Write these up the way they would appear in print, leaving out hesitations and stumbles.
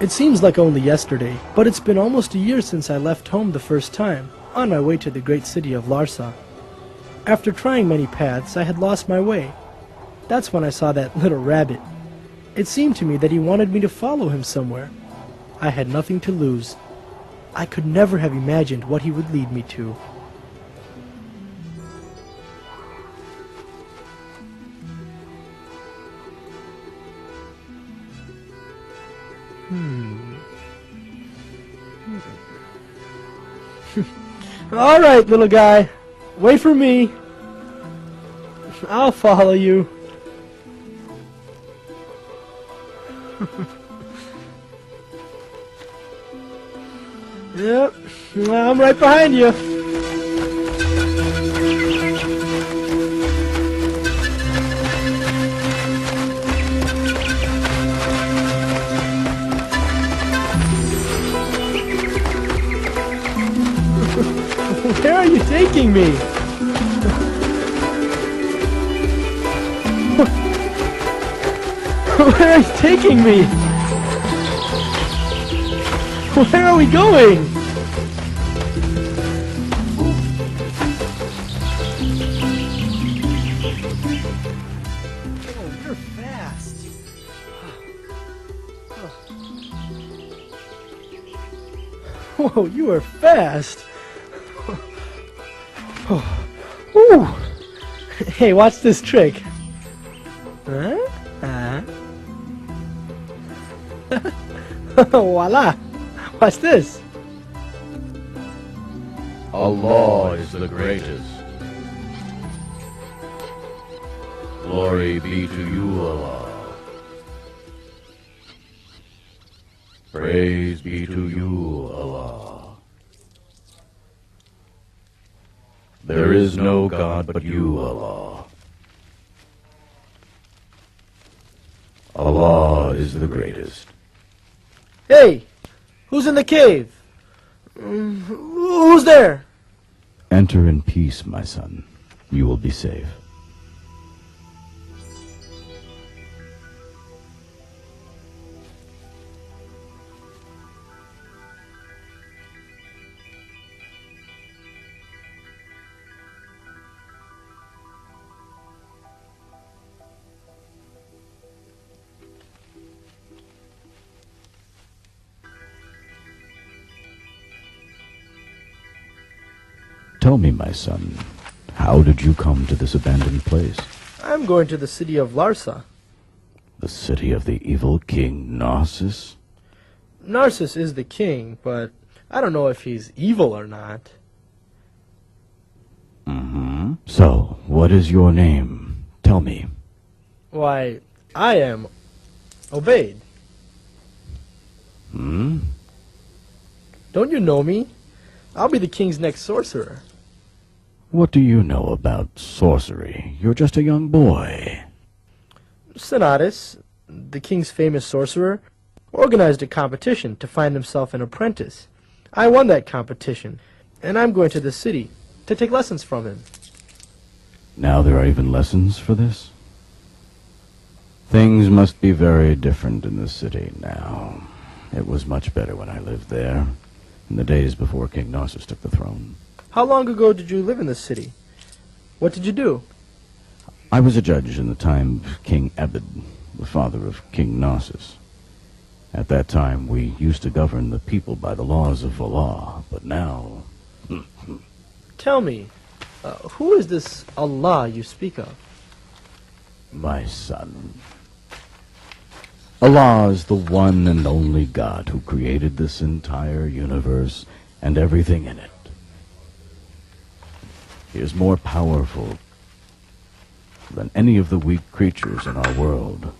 It seems like only yesterday, but it's been almost a year since I left home the first time, on my way to the great city of Larsa. After trying many paths, I had lost my way. That's when I saw that little rabbit. It seemed to me that he wanted me to follow him somewhere. I had nothing to lose. I could never have imagined what he would lead me to. All right, little guy. Wait for me. I'll follow you. Yep, I'm right behind you. Where are you taking me? Where are you taking me? Where are we going? Oh, you're fast. Whoa, you are fast. Ooh. Hey, watch this trick. Voila! Watch this. Allah is the greatest. Glory be to you, Allah. Praise be to you, Allah. There is no God but you, Allah. Allah is the greatest. Hey! Who's in the cave? Who's there? Enter in peace, my son. You will be safe. Tell me, my son, how did you come to this abandoned place? I'm going to the city of Larsa. The city of the evil King Narcissus? Narcissus is the king, but I don't know if he's evil or not. Mm-hmm. So, what is your name? Tell me. Why, I am Obaid. Hmm? Don't you know me? I'll be the king's next sorcerer. What do you know about sorcery? You're just a young boy. Senatus, the king's famous sorcerer, organized a competition to find himself an apprentice. I won that competition, and I'm going to the city to take lessons from him. Now there are even lessons for this? Things must be very different in the city now. It was much better when I lived there, in the days before King Narcissus took the throne. How long ago did you live in the city? What did you do? I was a judge in the time of King Abid, the father of King Narcissus. At that time, we used to govern the people by the laws of Allah, but now... Tell me, who is this Allah you speak of? My son, Allah is the one and only God who created this entire universe and everything in it. He is more powerful than any of the weak creatures in our world.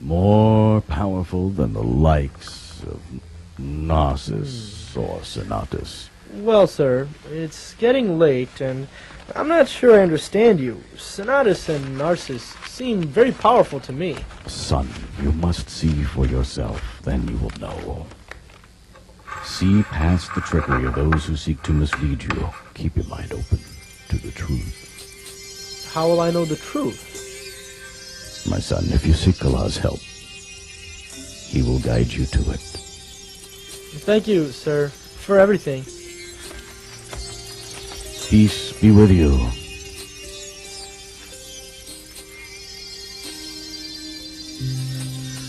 More powerful than the likes of Narcissus or Senatus. Well, sir, it's getting late, and I'm not sure I understand you. Senatus and Narcissus seem very powerful to me. Son, you must see for yourself, then you will know. See past the trickery of those who seek to mislead you. Keep your mind open to the truth. How will I know the truth? My son, if you seek Allah's help, He will guide you to it. Thank you, sir, for everything. Peace be with you.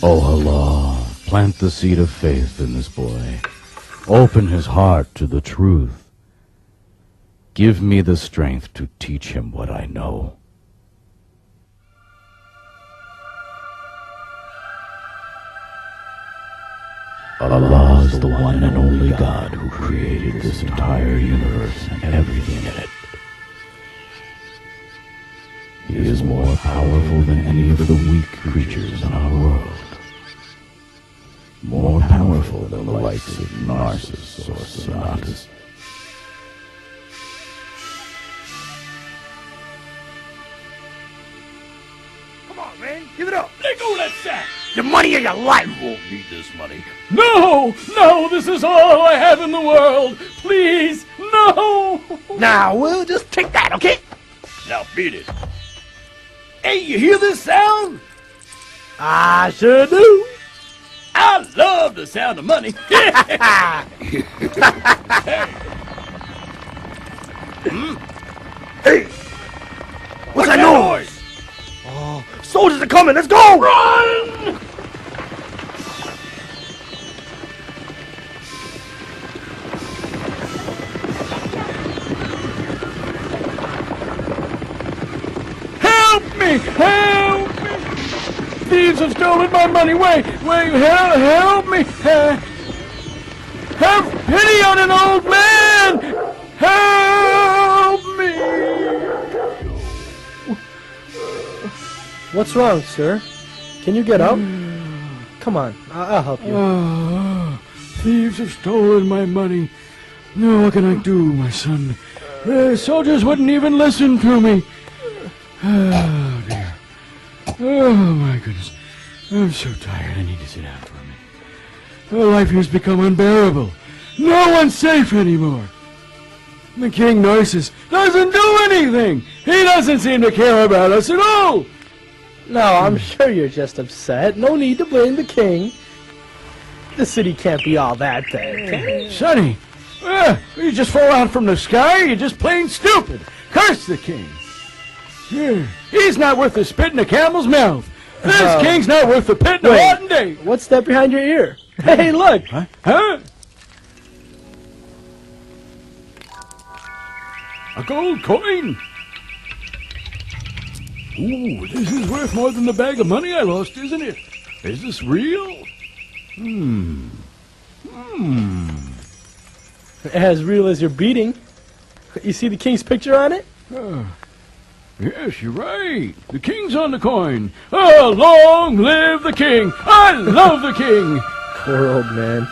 O Allah, plant the seed of faith in this boy. Open his heart to the truth. Give me the strength to teach him what I know. Allah is the one and only God who created this entire universe and everything in it. He is more powerful than any of the weak creatures in our world. More powerful than the likes of Narcissus or Sonatus. Come on, man, give it up. Let go of that sack! The money of your life. You won't need this money. No! No, this is all I have in the world! Please, no! Now, we'll just take that, okay? Now beat it. Hey, you hear this sound? I sure do. I love the sound of money. Hey. What's that noise? Oh, soldiers are coming. Let's go. Run! Help me! Help me! Thieves have stolen my money. Wait, help me! Have pity on an old man! Help me! What's wrong, sir? Can you get up? Come on, I'll help you. Thieves have stolen my money. No, what can I do, my son? Soldiers wouldn't even listen to me. Oh, dear. Oh, my goodness. I'm so tired. I need to sit down for a minute. Life here's become unbearable. No one's safe anymore. The King Narcissus doesn't do anything. He doesn't seem to care about us at all. No, I'm sure you're just upset. No need to blame the king. The city can't be all that bad, can it? Sonny, you just fall out from the sky, you're just plain stupid. Curse the king. He's not worth the spit in a camel's mouth. This king's not worth the pit in a rotten day. What's that behind your ear? Hey, look! Huh? A gold coin? Ooh, this is worth more than the bag of money I lost, isn't it? Is this real? As real as your beating. You see the king's picture on it? Yes, you're right. The king's on the coin. Oh, long live the king! I love the king! Poor old man.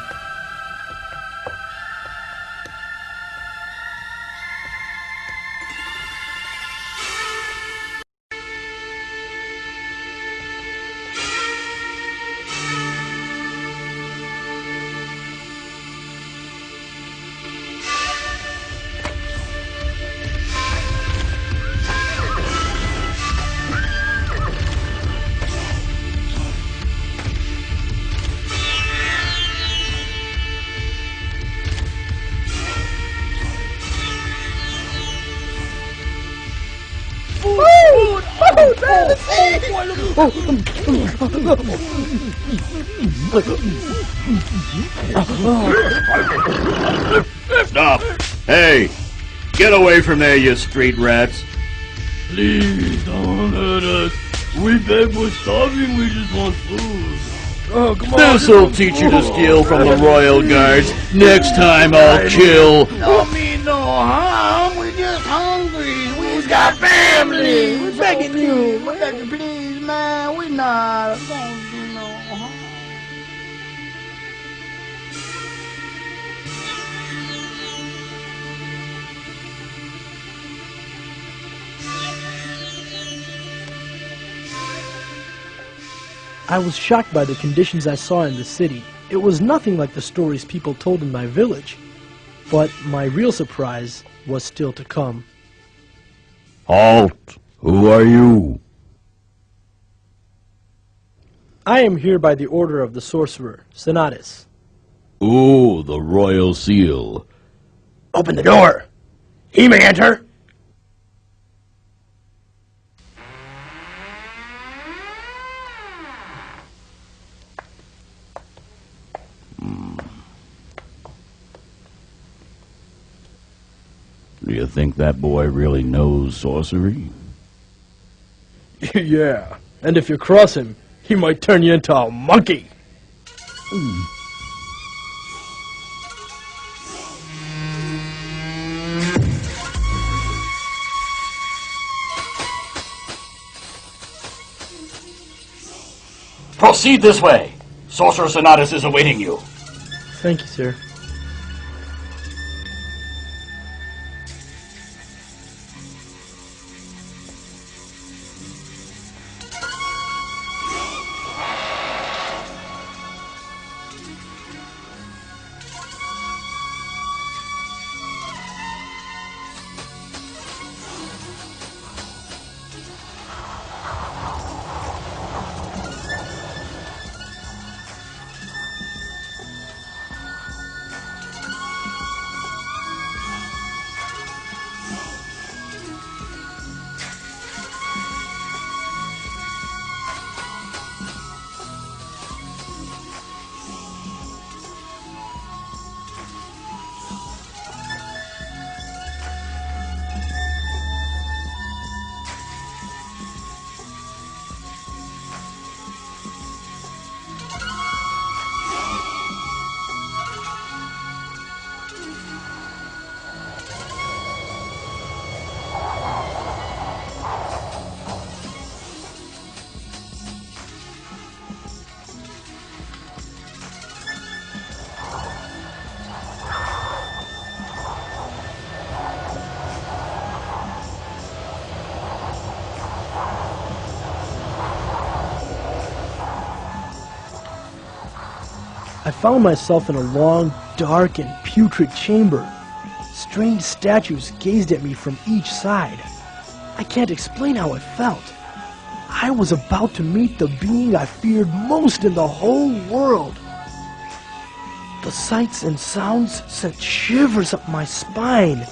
Stop! Hey! Get away from there, you street rats! Please don't hurt us. We beg, we're starving, we just want food. Oh, come on. This'll teach you to steal from the royal guards. Next time I'll kill. Don't mean no harm. We're just hungry. We've got family. We're begging you. We're begging, please, man. We're not going to do no harm. I was shocked by the conditions I saw in the city. It was nothing like the stories people told in my village. But my real surprise was still to come. Halt! Who are you? I am here by the order of the sorcerer, Senatus. Ooh, the royal seal. Open the door. He may enter. Do you think that boy really knows sorcery? Yeah, and if you cross him, he might turn you into a monkey. Proceed this way. Sorcerer Senatus is awaiting you. Thank you, sir. I found myself in a long, dark, and putrid chamber. Strange statues gazed at me from each side. I can't explain how it felt. I was about to meet the being I feared most in the whole world. The sights and sounds sent shivers up my spine.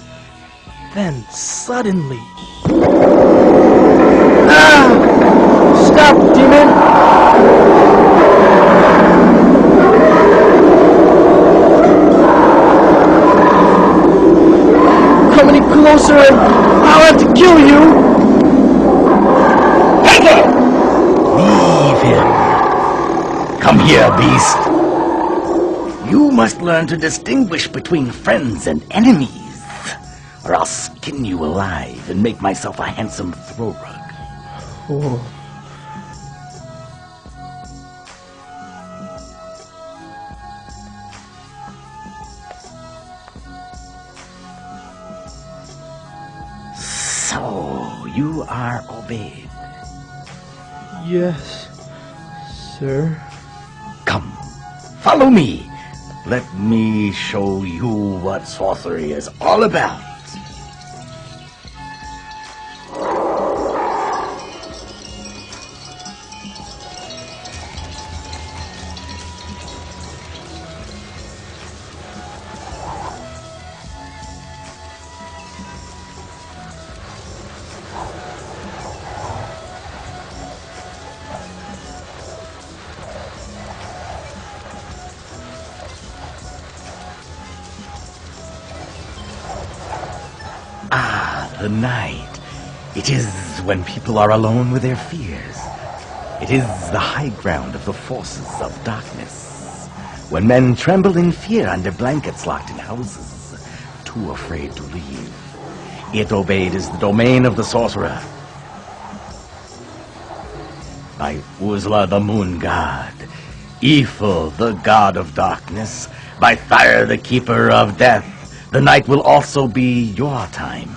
Then, suddenly... Ah! Stop, demon! Closer, and I'll have to kill you! Leave him. Come here, beast. You must learn to distinguish between friends and enemies, or I'll skin you alive and make myself a handsome throw rug. Oh. So, you are obeyed. Yes, sir. Come, follow me. Let me show you what sorcery is all about. The night. It is when people are alone with their fears. It is the high ground of the forces of darkness. When men tremble in fear under blankets locked in houses, too afraid to leave. It obeyed is the domain of the sorcerer. By Uzla, the moon god. Ifil, the god of darkness. By Thyr, the keeper of death. The night will also be your time.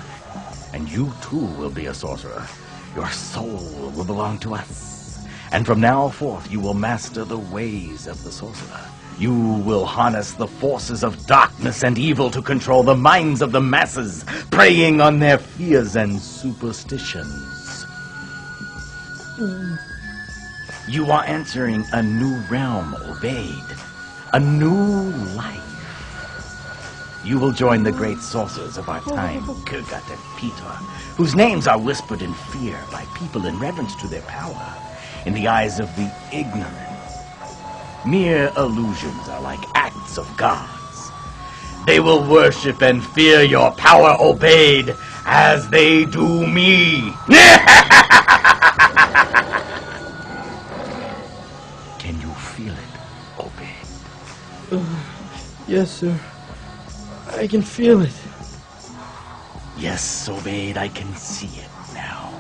And you too will be a sorcerer. Your soul will belong to us. And from now forth you will master the ways of the sorcerer. You will harness the forces of darkness and evil to control the minds of the masses, preying on their fears and superstitions. You are entering a new realm, Obeid. A new life. You will join the great sorcerers of our time, Kurgat and Peter, whose names are whispered in fear by people in reverence to their power. In the eyes of the ignorant, mere illusions are like acts of gods. They will worship and fear your power, Obeid, as they do me. Can you feel it, Obeid? Yes, sir. I can feel it. Yes, Obeid, I can see it now.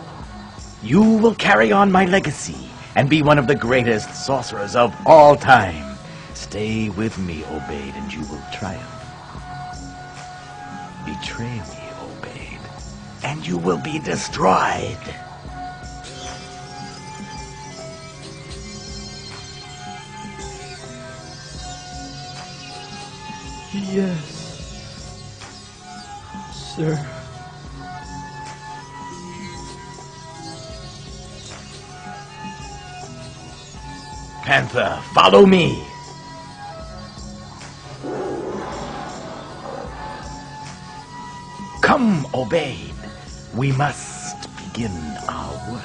You will carry on my legacy and be one of the greatest sorcerers of all time. Stay with me, Obeid, and you will triumph. Betray me, Obeid, and you will be destroyed. Yes, sir. Panther, follow me. Come, Obeid. We must begin our work.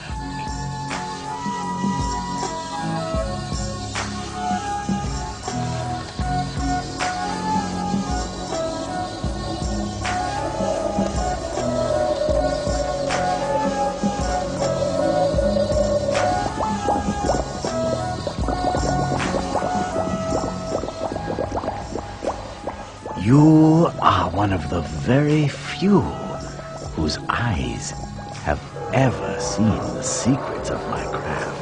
You are one of the very few whose eyes have ever seen the secrets of my craft.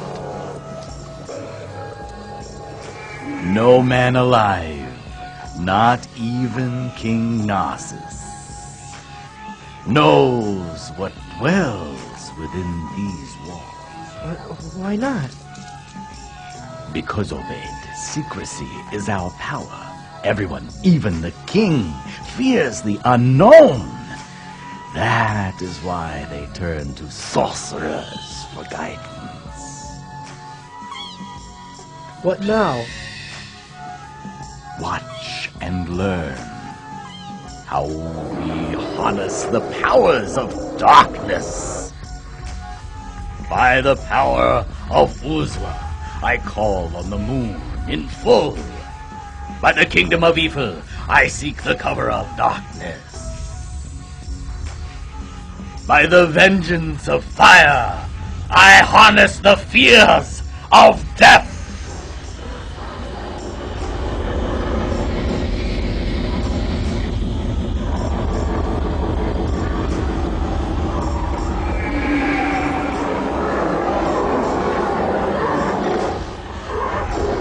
No man alive, not even King Narcissus, knows what dwells within these walls. Why not? Because, Obeid, secrecy is our power. Everyone, even the king, fears the unknown. That is why they turn to sorcerers for guidance. What now? Watch and learn how we harness the powers of darkness. By the power of Uzwa, I call on the moon in full. By the kingdom of evil, I seek the cover of darkness. By the vengeance of fire, I harness the fears of death.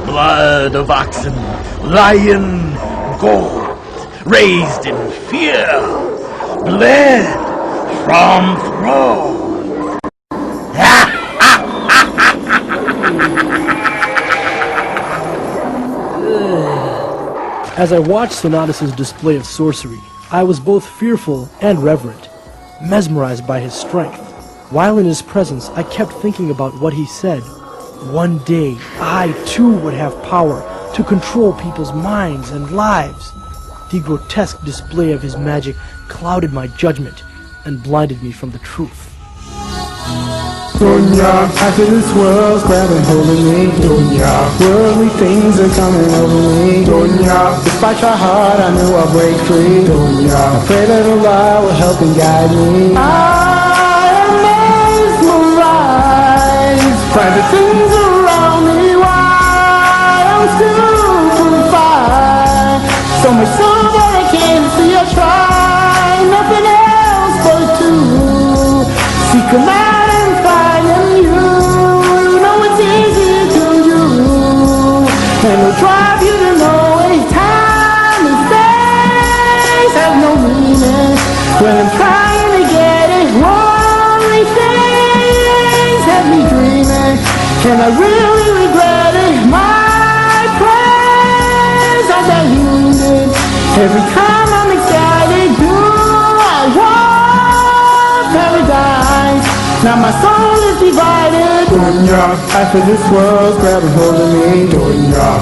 Blood of oxen, lion, gold, raised in fear, bled from thrones. As I watched Sonatus's display of sorcery, I was both fearful and reverent, mesmerized by his strength. While in his presence, I kept thinking about what he said. One day, I too would have power to control people's minds and lives. The grotesque display of his magic clouded my judgment and blinded me from the truth. Dunya, after this world's grabbing hold of me. Dunya, worldly things are coming over me. Dunya, if I try hard, I know I'll break free. Dunya, I pray that Allah will help and guide me. I am mesmerized by the things around me. Why I'm still purified. So much so that I can't see or try. Nothing else but to seek a man. And it'll drive you to know a time and space have no meaning. When I'm trying to get it, worldly things have me dreaming. And I really regret it, my prayers are diluted. Every time I'm excited, do I want paradise? Now my soul is divided. After this world's grabbing hold of me,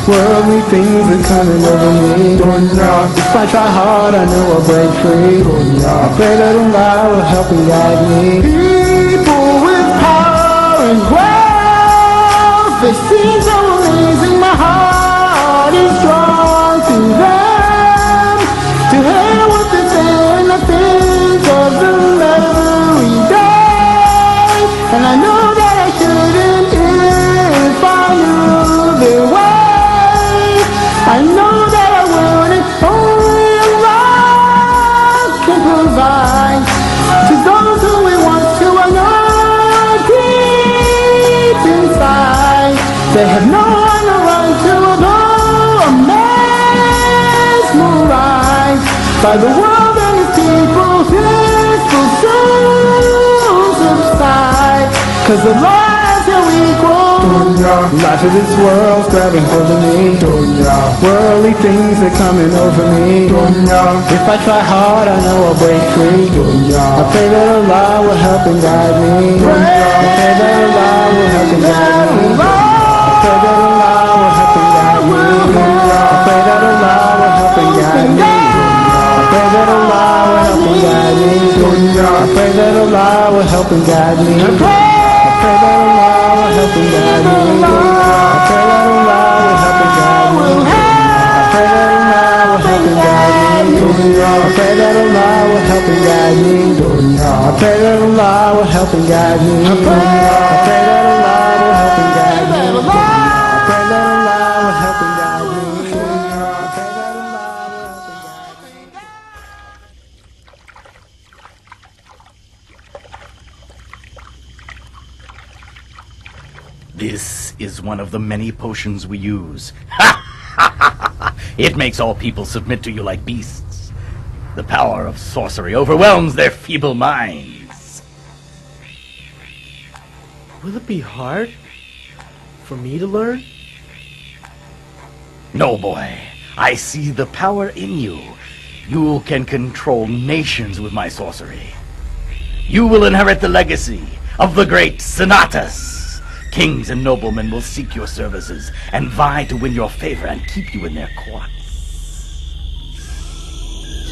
worldly things are coming over me. If I try hard, I know I'll break free. I pray that Allah will help and guide me. People with power and wealth, they seem so amazing. My heart is drawn to them. To hear what they say and I think of them every day. And I know that I shouldn't if I knew their way. I know that I wouldn't, only Allah can provide. To those who we want to, I know deep inside they have no one to run to, although I'm mesmerized by the world and its people. This will soon subside, 'cause the lives are equal. Life of this world's grabbing hold of me. Worldly things are coming over me. If I try hard, I know I'll break free. I pray that Allah will help and guide me. I pray that Allah will help and guide me. I pray that Allah will help and guide me. I pray that Allah will help and guide me. I pray that Allah will help and guide me. I pray that Allah will help and guide me. I pray that Allah will help and guide me. I pray that Allah will help and guide me. I pray that Allah will help and guide me. I pray that Allah will help and guide me. I pray that Allah will help and guide me. I pray that Allah will help and guide me. I pray that Allah will help and guide me. I pray that Allah will help and guide me. This is one of the many potions we use. It makes all people submit to you like beasts. The power of sorcery overwhelms their feeble minds. Will it be hard for me to learn? No, boy. I see the power in you. You can control nations with my sorcery. You will inherit the legacy of the great Senatus. Kings and noblemen will seek your services and vie to win your favor and keep you in their courts.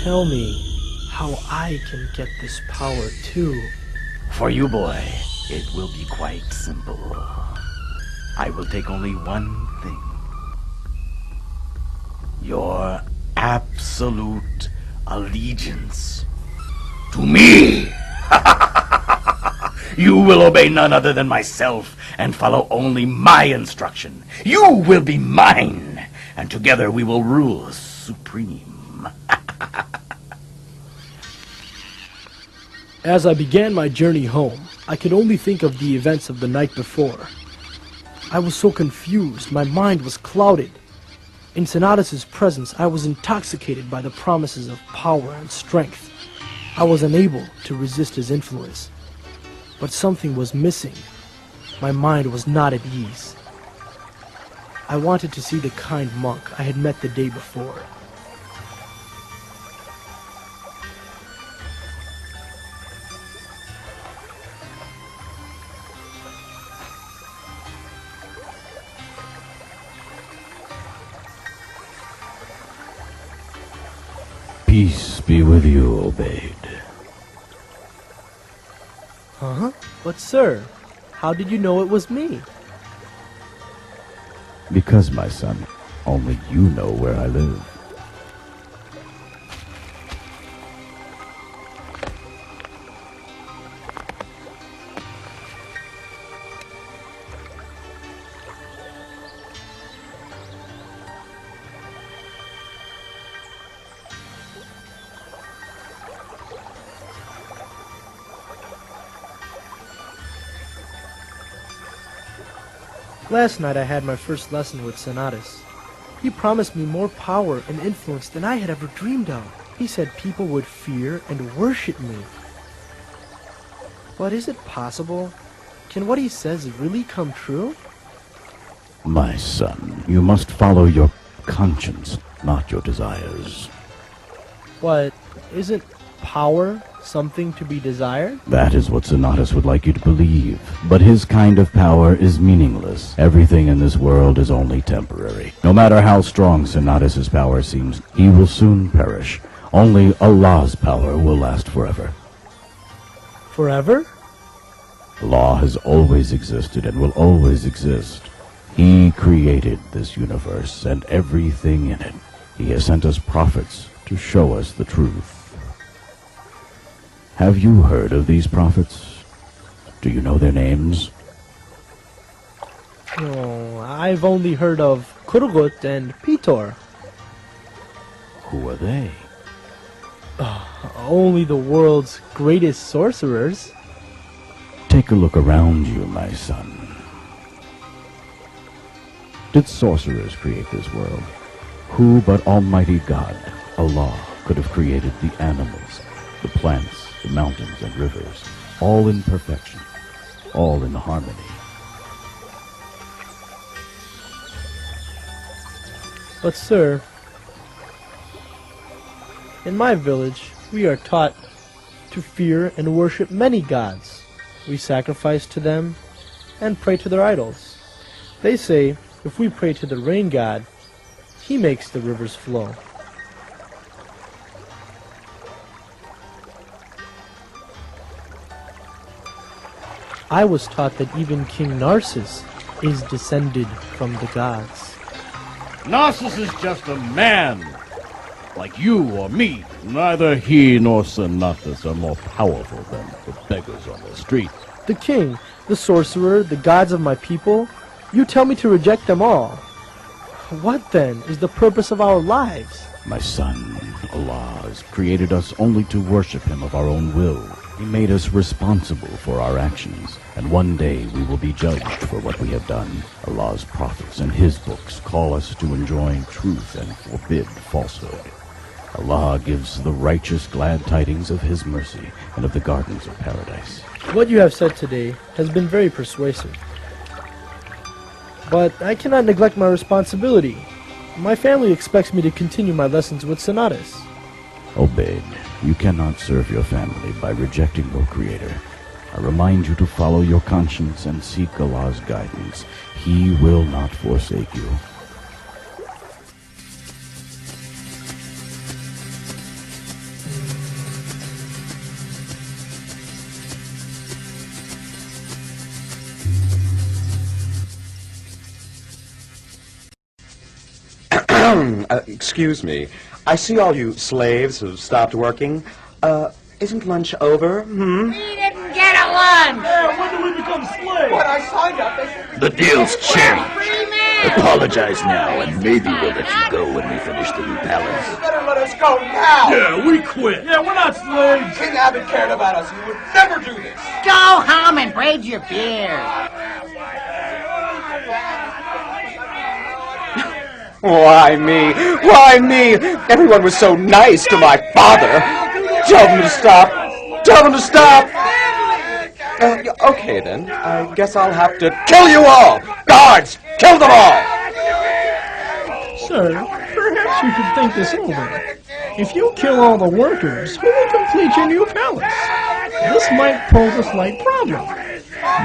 Tell me how I can get this power too. For you, boy, it will be quite simple. I will take only one thing. Your absolute allegiance to me. You will obey none other than myself and follow only my instruction. You will be mine, and together we will rule supreme. As I began my journey home, I could only think of the events of the night before. I was so confused, my mind was clouded. In Senatus's presence, I was intoxicated by the promises of power and strength. I was unable to resist his influence. But something was missing. My mind was not at ease. I wanted to see the kind monk I had met the day before. Peace be with you, Obaid. Huh? But sir, how did you know it was me? Because, my son, only you know where I live. Last night I had my first lesson with Senatus. He promised me more power and influence than I had ever dreamed of. He said people would fear and worship me. But is it possible? Can what he says really come true? My son, you must follow your conscience, not your desires. What, isn't power something to be desired? That is what Sonatus would like you to believe. But his kind of power is meaningless. Everything in this world is only temporary. No matter how strong Sonatus's power seems, he will soon perish. Only Allah's power will last forever. Forever? Allah has always existed and will always exist. He created this universe and everything in it. He has sent us prophets to show us the truth. Have you heard of these prophets? Do you know their names? No, I've only heard of Kurgut and Pitor. Who are they? Only the world's greatest sorcerers. Take a look around you, my son. Did sorcerers create this world? Who but Almighty God, Allah, could have created the animals, the plants, the mountains and rivers, all in perfection, all in harmony? But sir, in my village, we are taught to fear and worship many gods. We sacrifice to them and pray to their idols. They say if we pray to the rain god, he makes the rivers flow. I was taught that even King Narcissus is descended from the gods. Narcissus is just a man, like you or me. Neither he nor Sonatus are more powerful than the beggars on the street. The king, the sorcerer, the gods of my people, you tell me to reject them all. What then is the purpose of our lives? My son, Allah has created us only to worship him of our own will. He made us responsible for our actions, and one day we will be judged for what we have done. Allah's prophets and his books call us to enjoin truth and forbid falsehood. Allah gives the righteous glad tidings of his mercy and of the gardens of paradise. What you have said today has been very persuasive. But I cannot neglect my responsibility. My family expects me to continue my lessons with Sonatus. Obeyed, you cannot serve your family by rejecting your Creator. I remind you to follow your conscience and seek Allah's guidance. He will not forsake you. Excuse me. I see all you slaves have stopped working. Isn't lunch over? We didn't get a lunch! When do we become slaves? But I signed up. They said The deal's changed. Free man! Apologize now, and maybe we'll let you go when we finish the new palace. you better let us go now. Yeah, we quit. Yeah, we're not slaves. King Abbott cared about us. He would never do this. Go home and braid your beard. Why me? Why me? Everyone was so nice to my father. Tell them to stop. Tell them to stop. Okay then. I guess I'll have to kill you all. Guards, kill them all. Sir, perhaps you could think this over. If you kill all the workers, who will complete your new palace? This might pose a slight problem.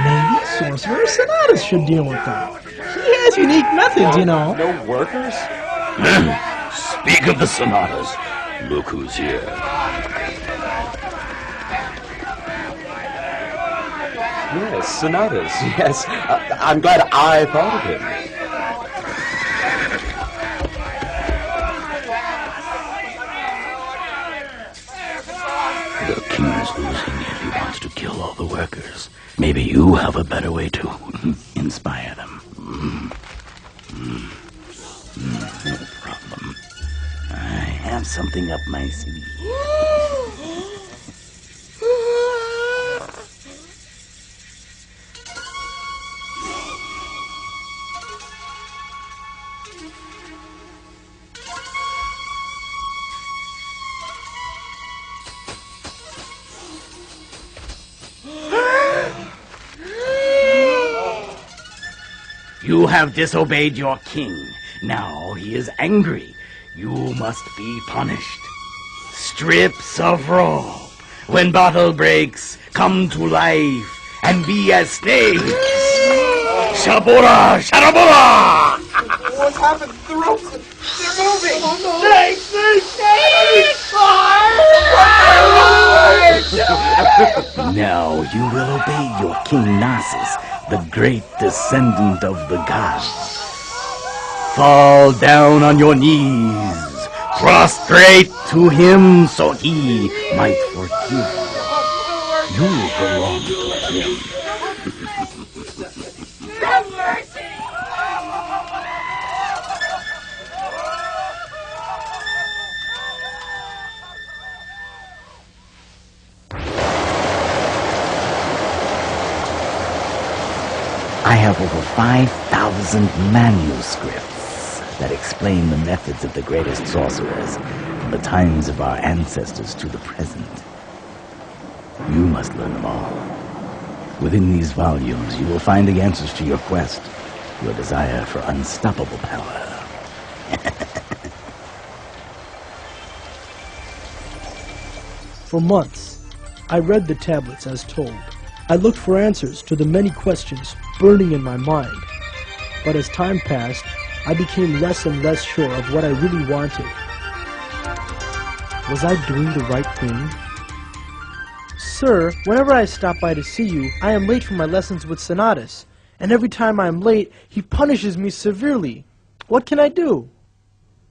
Maybe Sorcerer Sonatus should deal with them. He has unique methods, you know. No workers? Speak of the Sonatas. Look who's here. Yes, Sonatus. Yes. I'm glad I thought of him. The king's losing if he wants to kill all the workers. Maybe you have a better way to inspire them. No problem. I have something up my sleeve. You have disobeyed your king. Now he is angry. You must be punished. Strips of robe, When battle breaks, come to life and be as snakes. Shabora! Sharabora! What's happened? The ropes, they're moving! Now you will obey your King Narcissus, the great descendant of the gods. Fall down on your knees, prostrate to him so he might forgive you. You belong to him. Have mercy! I have over 5,000 manuscripts that explain the methods of the greatest sorcerers from the times of our ancestors to the present. You must learn them all. Within these volumes, you will find the answers to your quest, your desire for unstoppable power. For months, I read the tablets as told. I looked for answers to the many questions burning in my mind. But as time passed, I became less and less sure of what I really wanted. Was I doing the right thing? Sir, whenever I stop by to see you, I am late for my lessons with Sonatus, and every time I am late, he punishes me severely. What can I do?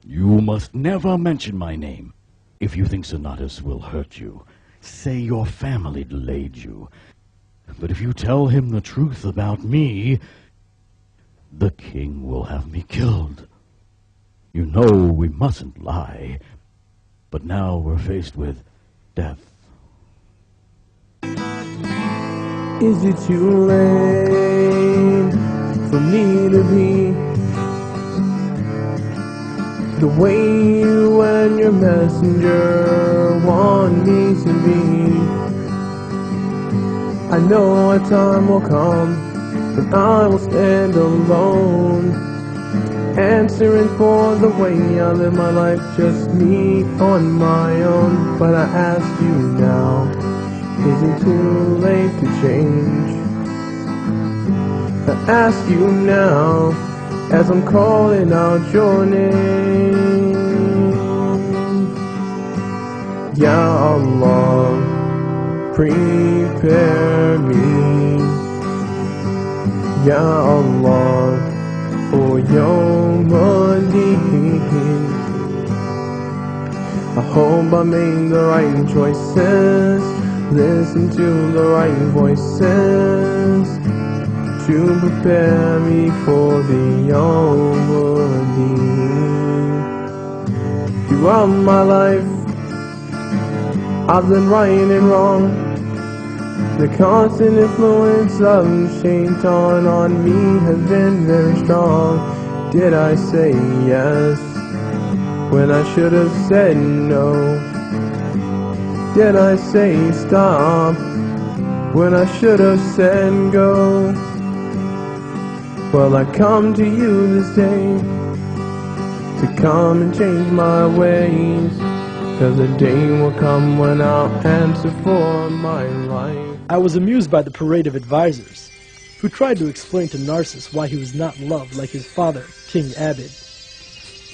You must never mention my name. If you think Sonatus will hurt you, say your family delayed you. But if you tell him the truth about me, the king will have me killed. You know we mustn't lie, but now we're faced with death. Is it too late for me to be the way you and your messenger want me to be? I know a time will come when I will stand alone, answering for the way I live my life, just me on my own. But I ask you now, is it too late to change? I ask you now, as I'm calling out your name. Ya Allah, prepare me, Ya Allah, for Yawm al-Din. I hope I made the right choices, listen to the right voices, to prepare me for the Yawm al-Din. Throughout my life, I've been right and wrong. The constant influence of Shaitan on me has been very strong. Did I say yes when I should have said no? Did I say stop when I should have said go? Well, I come to you this day to come and change my ways, 'cause a day will come when I'll answer for my life. I was amused by the parade of advisors, who tried to explain to Narcissus why he was not loved like his father, King Abid.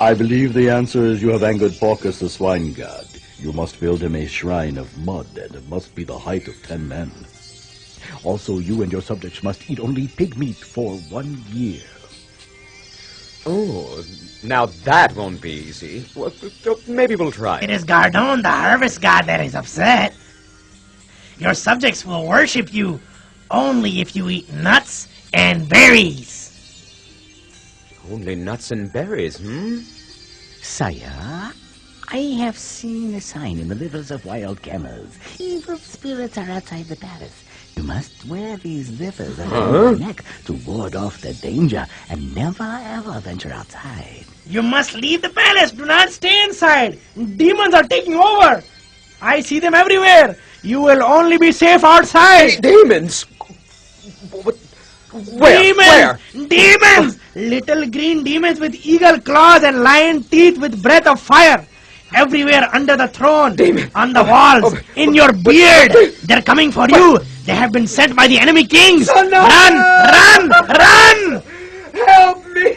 I believe the answer is you have angered Baucus the swine god. You must build him a shrine of mud, and it must be the height of 10 men. Also, you and your subjects must eat only pig meat for 1 year. Oh, now that won't be easy. Well, maybe we'll try. It is Gardon, the harvest god, that is upset. Your subjects will worship you only if you eat nuts and berries. Only nuts and berries, Sire, I have seen a sign in the livers of wild camels. Evil spirits are outside the palace. You must wear these livers around your neck to ward off the danger and never ever venture outside. You must leave the palace. Do not stay inside. Demons are taking over. I see them everywhere. You will only be safe outside. Demons? Where? Demons! Where? Demons! Little green demons with eagle claws and lion teeth with breath of fire. everywhere under the throne, Demon. on the walls, in your beard. They're coming for you. They have been sent by the enemy kings. Son, no. Run! Run! Run! Help me!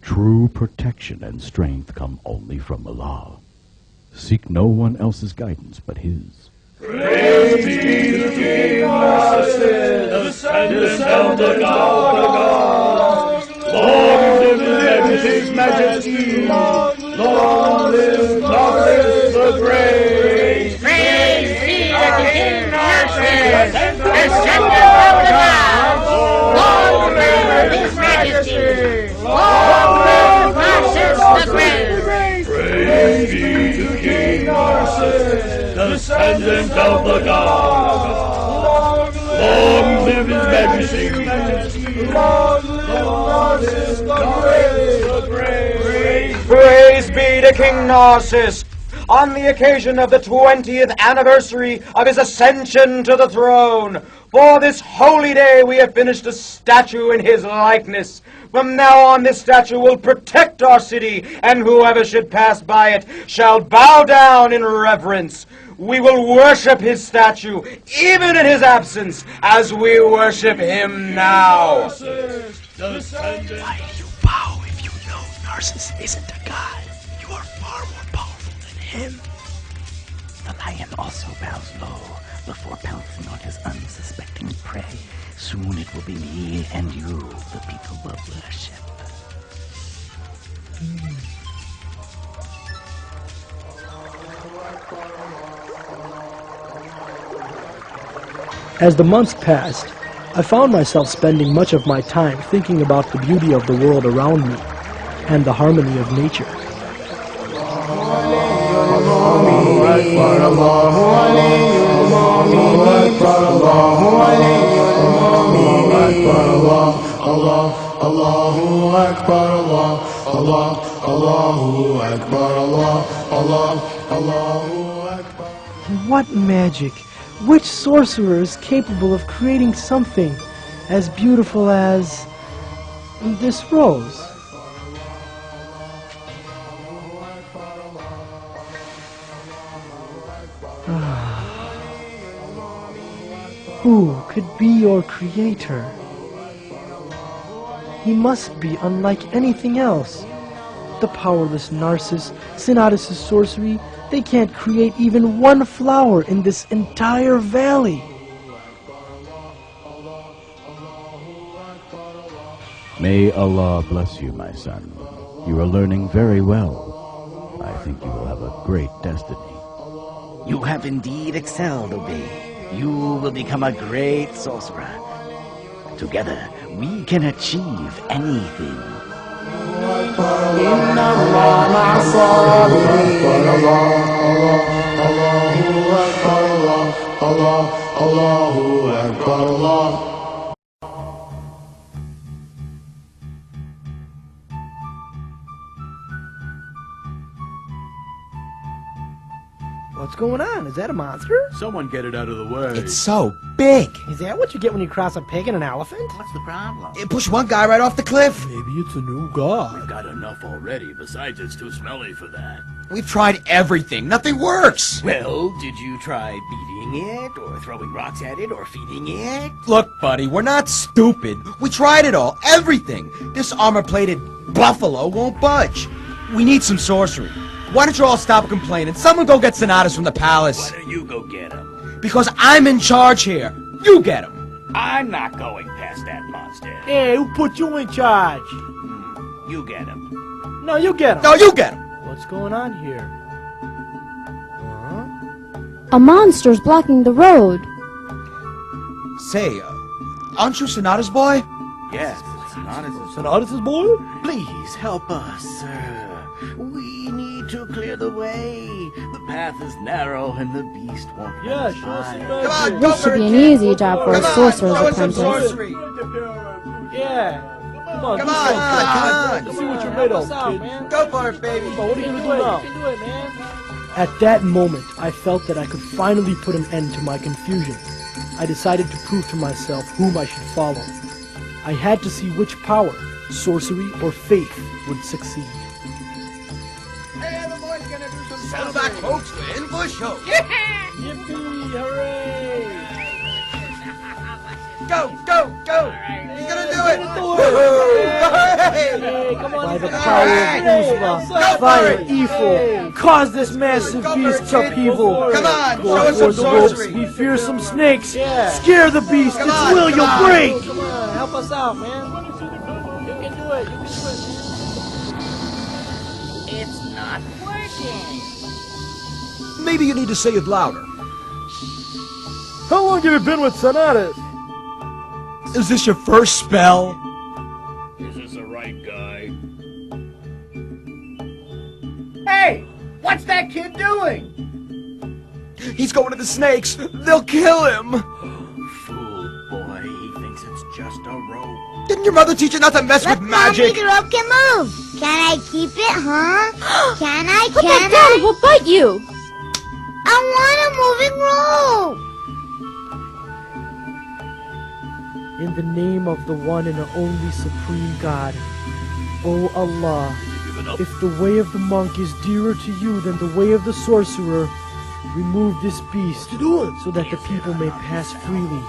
True protection and strength come only from Allah. Seek no one else's guidance but His. Praise be to King Narcissus, descendant of the gods. Long live His Majesty. Long live Narcissus the Great. Praise be to King Narcissus, descendant of the gods. Long live His Majesty. Long live Narcissus the Great. Praise be to King Narcissus, descendant of the gods. Long live His Majesty. Long live Narcissus the Great. Praise be to King Narcissus. On the occasion of the 20th anniversary of his ascension to the throne, for this holy day we have finished a statue in his likeness. From now on this statue will protect our city, and whoever should pass by it shall bow down in reverence. We will worship his statue, even in his absence, as we worship him now. Why do you bow if you know Narcissus isn't a god? You are far more powerful than him. The lion also bows low before pouncing on his unsuspecting prey. Soon it will be me and you the people will worship. As the months passed, I found myself spending much of my time thinking about the beauty of the world around me and the harmony of nature. What magic? Which sorcerer is capable of creating something as beautiful as this rose? Who could be your creator? He must be unlike anything else. The powerless Narcissus, Sinatus' sorcery, they can't create even one flower in this entire valley. May Allah bless you, my son. You are learning very well. I think you will have a great destiny. You have indeed excelled, Obey. You will become a great sorcerer. Together, we can achieve anything. What's going on? Is that a monster? Someone get it out of the way. It's so big. Is that what you get when you cross a pig and an elephant? What's the problem? It pushed one guy right off the cliff. Maybe it's a new god. We've got enough already. Besides, it's too smelly for that. We've tried everything. Nothing works. Well, did you try beating it, or throwing rocks at it, or feeding it? Look, buddy, we're not stupid. We tried it all. Everything. This armor-plated buffalo won't budge. We need some sorcery. Why don't you all stop complaining? Someone go get Sonatas from the palace. Why don't you go get him? Because I'm in charge here. You get him. I'm not going past that monster. Hey, who put you in charge? You get him. No, you get him. No, you get him. What's going on here? A monster's blocking the road. Say, aren't you Sonata's boy? Yes, it's not as Sonatus' boy? Please help us, sir. We need to clear the way. The path is narrow and the beast won't let us by. Come on, This should be an easy job for a Come on, sorcerer's throw in some apprentice. sorcery. Yeah. Come on, Come do on, something. come on. Let's see what you're made of, kid. Go for it, baby. What are you gonna do now? At that moment, I felt that I could finally put an end to my confusion. I decided to prove to myself whom I should follow. I had to see which power, sorcery or faith, would succeed. Settle back, folks. We're in bush ho. Yippee! Hooray! Go, go, go! He's gonna do it! Hey, by the power of Uzma, fire, Ifo, cause this massive beast's upheaval. Come on, Go show us toward some the ropes, sorcery. be fearsome snakes, scare the beast, Come its on, will come you'll on. break! Come on, help us out, man. You can do it. You can do it. It's not working. Maybe you need to say it louder. How long have you been with Sonatas? Is this your first spell? Is this the right guy? Hey, what's that kid doing? He's going to the snakes. They'll kill him. Fool boy, he thinks it's just a rope. Didn't your mother teach you not to mess with magic? The rope can move. Can I keep it, huh? Can I? Put that down, it will bite you! I want a moving rope. In the name of the one and only Supreme God, O Allah, if the way of the monk is dearer to you than the way of the sorcerer, remove this beast so that the people may pass freely.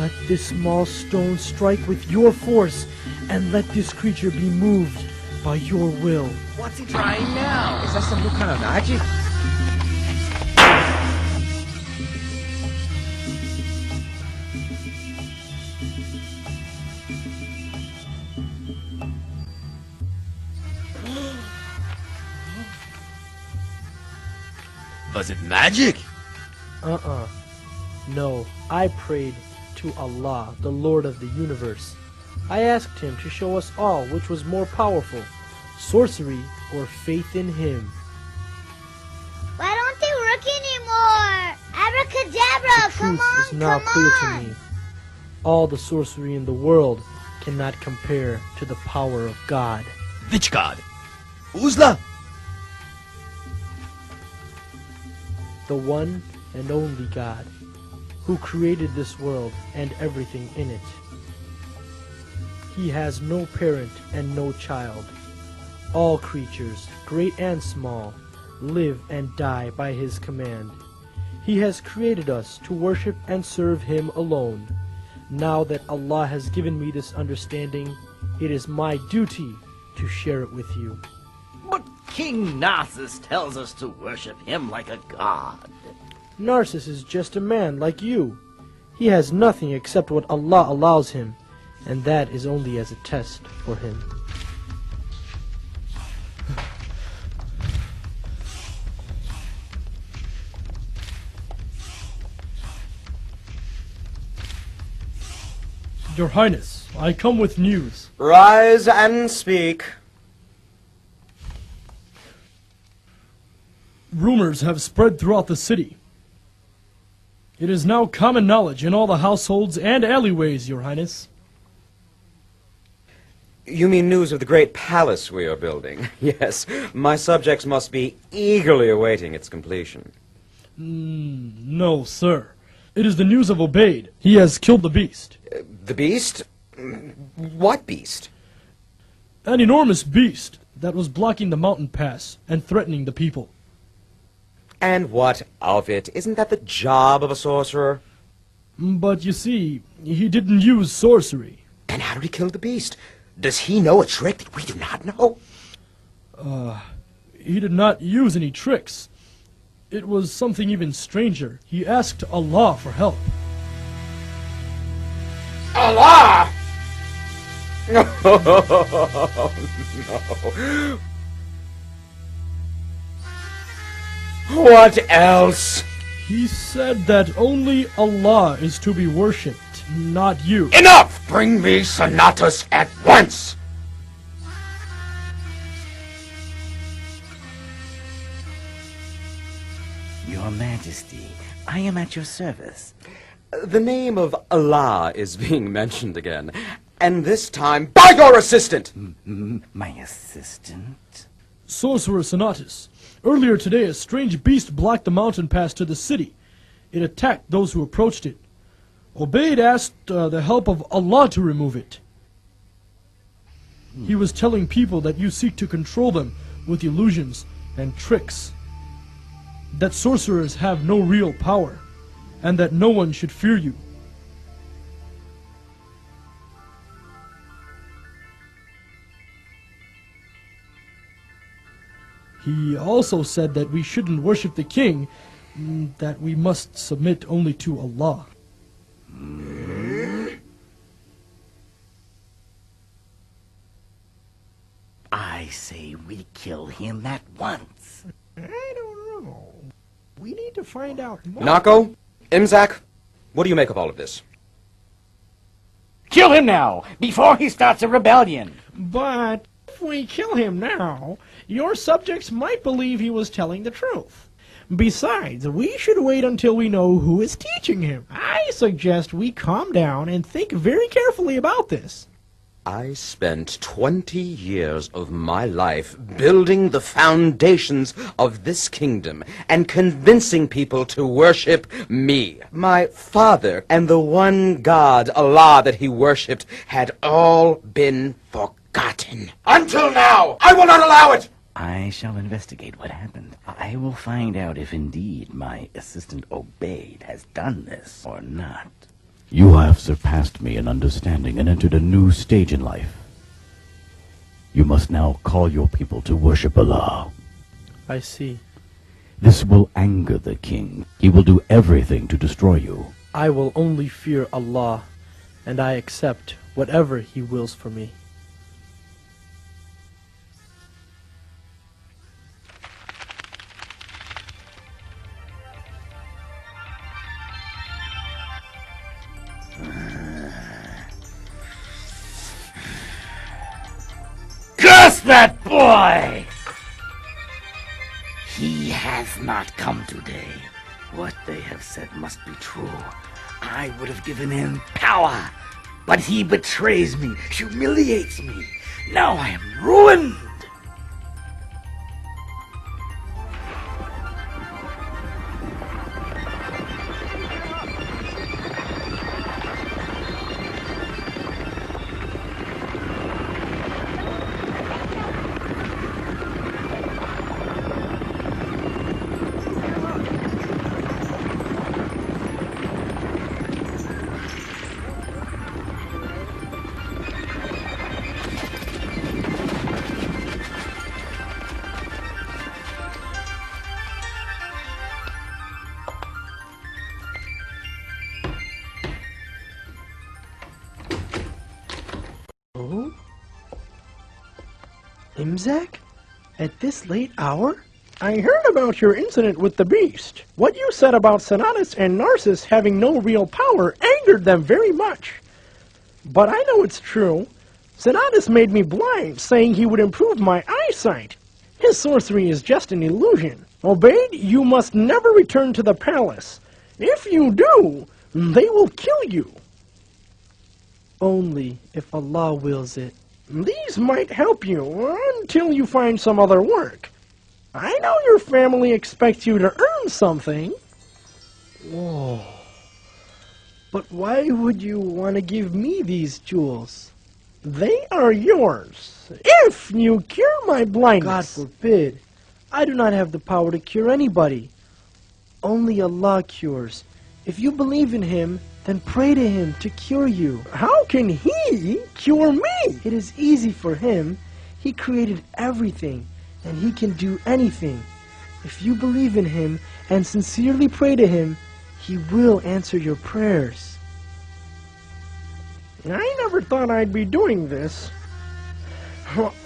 Let this small stone strike with your force, and let this creature be moved by your will. What's he trying now? Is that some new kind of magic? Was it magic? No, I prayed to Allah, the Lord of the universe. I asked him to show us all which was more powerful, sorcery or faith in him. Why don't they work anymore? Abracadabra, The come truth on, is now come clear on. to me. All the sorcery in the world cannot compare to the power of God. Which god? Uzla? The one and only God, who created this world and everything in it. He has no parent and no child. All creatures, great and small, live and die by his command. He has created us to worship and serve him alone. Now that Allah has given me this understanding, it is my duty to share it with you. But King Narcissus tells us to worship him like a god. Narcissus is just a man like you. He has nothing except what Allah allows him, and that is only as a test for him. Your Highness, I come with news. Rise and speak. Rumors have spread throughout the city. It is now common knowledge in all the households and alleyways, Your Highness. You mean news of the great palace we are building? Yes, my subjects must be eagerly awaiting its completion. No, sir. It is the news of Obaid. He has killed the beast. The beast? What beast? An enormous beast that was blocking the mountain pass and threatening the people. And what of it? Isn't that the job of a sorcerer? But you see, he didn't use sorcery. Then how did he kill the beast? Does he know a trick that we do not know? He did not use any tricks. It was something even stranger. He asked Allah for help. Allah! No. What else? He said that only Allah is to be worshipped, not you. Enough! Bring me Sonatas at once! Your Majesty, I am at your service. The name of Allah is being mentioned again, and this time by your assistant! My assistant? Sorcerer Sonatus. Earlier today, a strange beast blocked the mountain pass to the city. It attacked those who approached it. Obaid asked the help of Allah to remove it. He was telling people that you seek to control them with illusions and tricks, that sorcerers have no real power, and that no one should fear you. He also said that we shouldn't worship the king, that we must submit only to Allah. I say we kill him at once. I don't know. We need to find out more. Nako, Imzak, what do you make of all of this? Kill him now, before he starts a rebellion. But if we kill him now, your subjects might believe he was telling the truth. Besides, we should wait until we know who is teaching him. I suggest we calm down and think very carefully about this. I spent 20 years of my life building the foundations of this kingdom and convincing people to worship me. My father and the one God, Allah, that he worshipped had all been forgotten. Until now, I will not allow it! I shall investigate what happened. I will find out if indeed my assistant Obaid has done this or not. You have surpassed me in understanding and entered a new stage in life. You must now call your people to worship Allah. I see. This will anger the king. He will do everything to destroy you. I will only fear Allah, and I accept whatever He wills for me. Curse that boy! He has not come today. What they have said must be true. I would have given him power, but he betrays me, humiliates me. Now I am ruined. Oh? Imzak? At this late hour? I heard about your incident with the beast. What you said about Senatus and Narcissus having no real power angered them very much. But I know it's true. Senatus made me blind, saying he would improve my eyesight. His sorcery is just an illusion. Obaid, you must never return to the palace. If you do, they will kill you. Only if Allah wills it. These might help you until you find some other work. I know your family expects you to earn something. Whoa. But why would you want to give me these jewels? They are yours, if you cure my blindness. God forbid. I do not have the power to cure anybody. Only Allah cures. If you believe in Him, then pray to Him to cure you. How can He cure me? It is easy for Him. He created everything, and He can do anything. If you believe in Him and sincerely pray to Him, He will answer your prayers. I never thought I'd be doing this.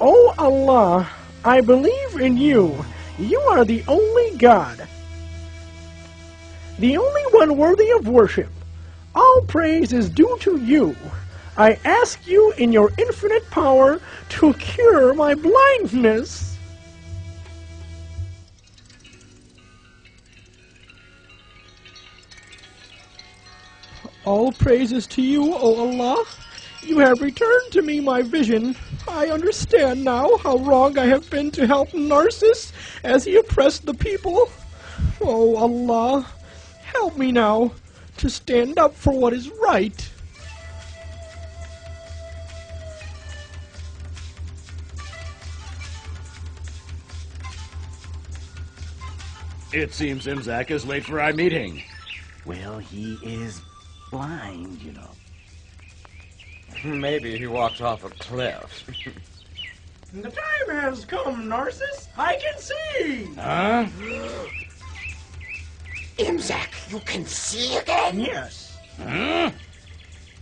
Oh Allah, I believe in you. You are the only God. The only one worthy of worship. All praise is due to you. I ask you in your infinite power to cure my blindness. All praises to you, O Allah. You have returned to me my vision. I understand now how wrong I have been to help Narcissus as he oppressed the people. Oh Allah, help me now to stand up for what is right. It seems Imzak is late for our meeting. Well, he is blind, you know. Maybe he walked off a cliff. The time has come, Narcissus. I can see. Huh? Imzak, you can see again? Yes. Huh?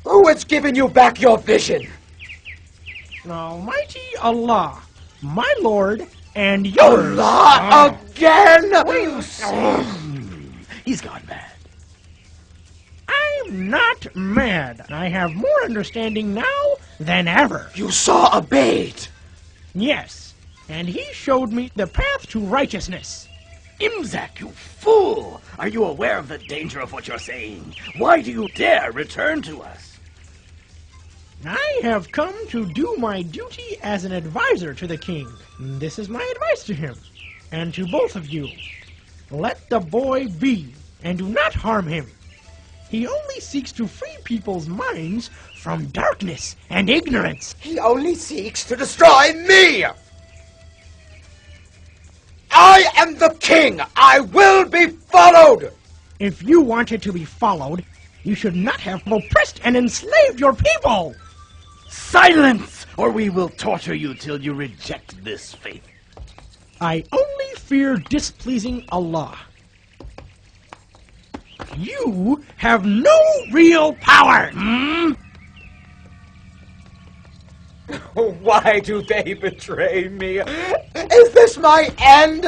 Who has given you back your vision? Almighty Allah, my Lord, and yours. Allah again? He's gone mad. I'm not mad. I have more understanding now than ever. You saw a bait. Yes, and he showed me the path to righteousness. Imzak, you fool! Are you aware of the danger of what you're saying? Why do you dare return to us? I have come to do my duty as an advisor to the king. This is my advice to him, and to both of you. Let the boy be, and do not harm him. He only seeks to free people's minds from darkness and ignorance. He only seeks to destroy me! I am the king! I will be followed! If you wanted to be followed, you should not have oppressed and enslaved your people! Silence, or we will torture you till you reject this faith. I only fear displeasing Allah. You have no real power! Why do they betray me? Is this my end?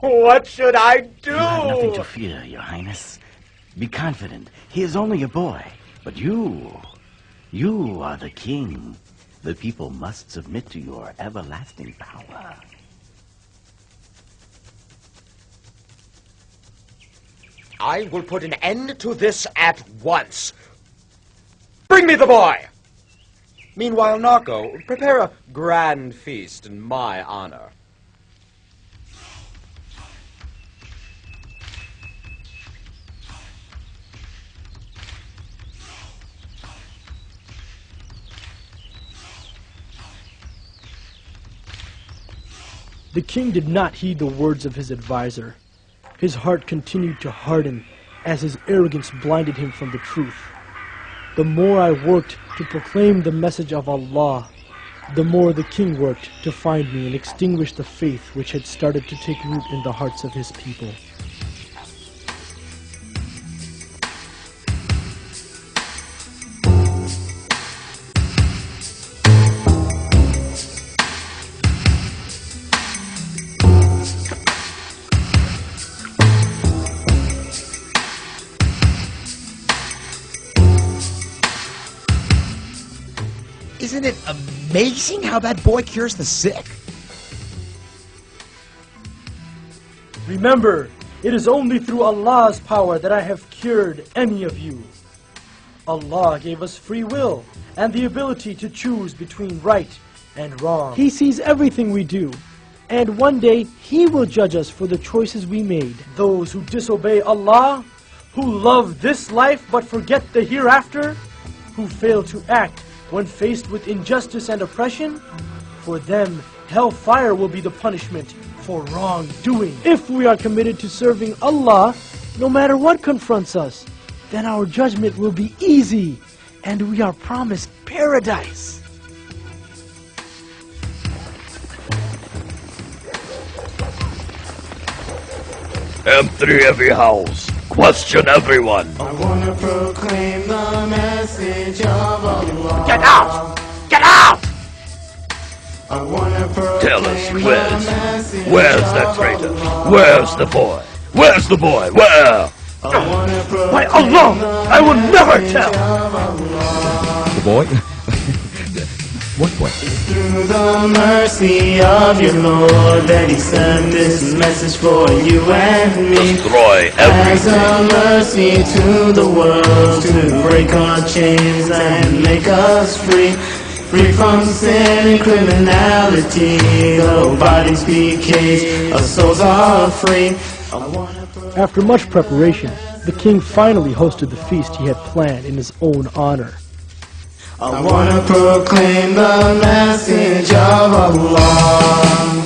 What should I do? You have nothing to fear, Your Highness. Be confident. He is only a boy. But you are the king. The people must submit to your everlasting power. I will put an end to this at once. Bring me the boy! Meanwhile, Narco, prepare a grand feast in my honor. The king did not heed the words of his advisor. His heart continued to harden as his arrogance blinded him from the truth. The more I worked to proclaim the message of Allah, the more the king worked to find me and extinguish the faith which had started to take root in the hearts of his people. Isn't it amazing how that boy cures the sick? Remember, it is only through Allah's power that I have cured any of you. Allah gave us free will and the ability to choose between right and wrong. He sees everything we do, and one day He will judge us for the choices we made. Those who disobey Allah, who love this life but forget the hereafter, who fail to act when faced with injustice and oppression, for them hellfire will be the punishment for wrongdoing. If we are committed to serving Allah, no matter what confronts us, then our judgment will be easy, and we are promised paradise. Empty every house. Question everyone. I wanna proclaim the message of Allah. Get out! Get out! I wanna proclaim Tell us, the message where's that of traitor? Allah. Where's the boy? Where's the boy? Where? I wanna proclaim By Allah, I will never the tell. message of Allah. The boy? What boy? Through the mercy of your Lord that He sent this message for you and me. Destroy As everything. a mercy to the world, to break our chains and make us free. Free from sin and criminality, though bodies be caged, our souls are free. After much preparation, The king finally hosted the feast he had planned in his own honor. I wanna proclaim the message of Allah.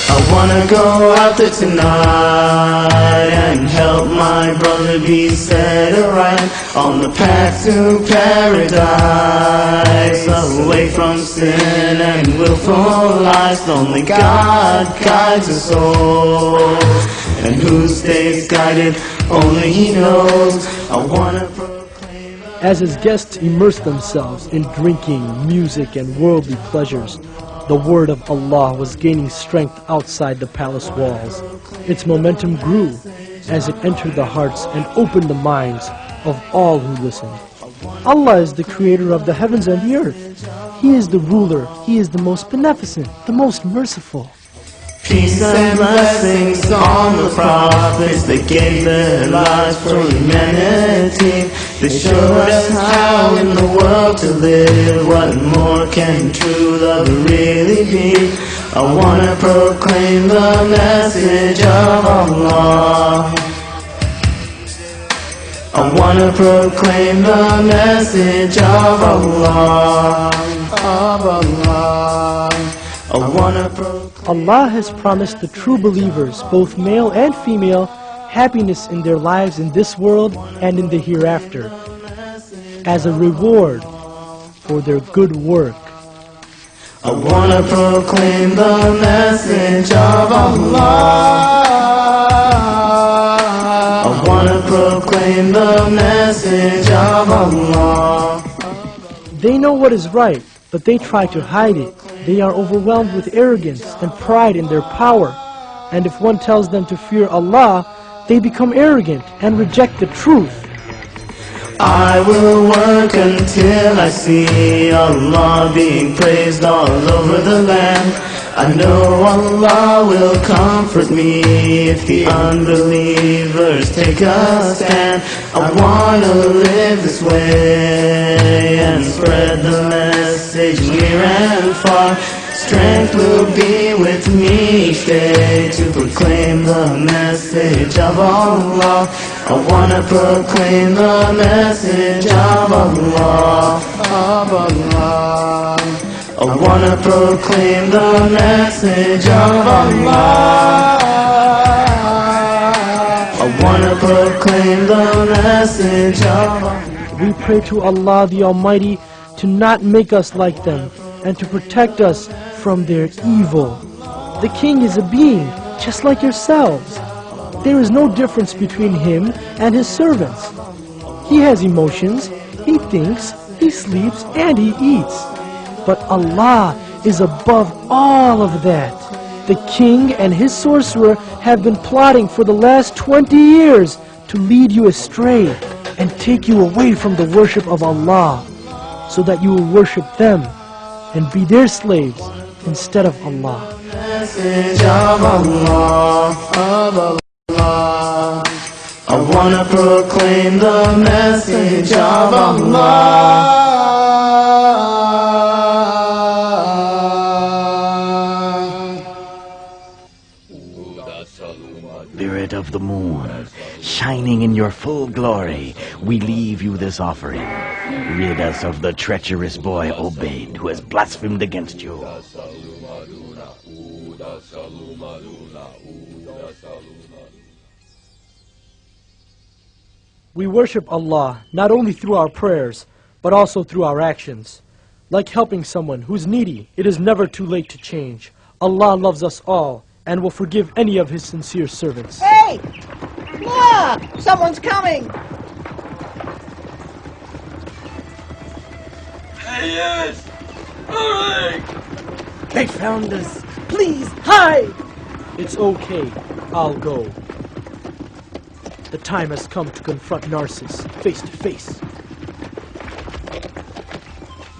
I wanna go out there tonight and help my brother be set right on the path to paradise, away from sin and willful lies. Only God guides us all, and who stays guided only He knows. I wanna proclaim. As his guests immersed themselves in drinking, music, and worldly pleasures, the word of Allah was gaining strength outside the palace walls. Its momentum grew as it entered the hearts and opened the minds of all who listened. Allah is the creator of the heavens and the earth. He is the ruler. He is the most beneficent, the most merciful. Peace and blessings on the prophets that gave their lives for humanity. They showed us how in the world to live. What more can true love really be? I wanna proclaim the message of Allah. I wanna proclaim the message of Allah. I wanna proclaim. Allah has promised the true believers, both male and female, happiness in their lives in this world and in the hereafter, as a reward for their good work. I wanna proclaim the message of Allah. I wanna proclaim the message of Allah. They know what is right, but they try to hide it. They are overwhelmed with arrogance and pride in their power. And if one tells them to fear Allah, they become arrogant and reject the truth. I will work until I see Allah being praised all over the land. I know Allah will comfort me if the unbelievers take a stand. I wanna live this way and spread the message near and far. Strength will be with me each day to proclaim the message of Allah. I wanna proclaim the message of Allah, of Allah. I wanna proclaim the message of Allah. I wanna proclaim the message of Allah. We pray to Allah the Almighty to not make us like them and to protect us from their evil. The king is a being just like yourselves. There is no difference between him and his servants. He has emotions, he thinks, he sleeps, and he eats. But Allah is above all of that. The king and his sorcerer have been plotting for the last 20 years to lead you astray and take you away from the worship of Allah, so that you will worship them and be their slaves instead of Allah. Message of Allah, of Allah. I wanna proclaim the message of Allah. Spirit of the moon, shining in your full glory, we leave you this offering. Rid us of the treacherous boy Obaid, who has blasphemed against you. We worship Allah not only through our prayers, but also through our actions. Like helping someone who's needy, it is never too late to change. Allah loves us all and will forgive any of His sincere servants. Hey! Look! Someone's coming! There he is! Hurry! They found us! Please, hide! It's okay. I'll go. The time has come to confront Narcissus face to face.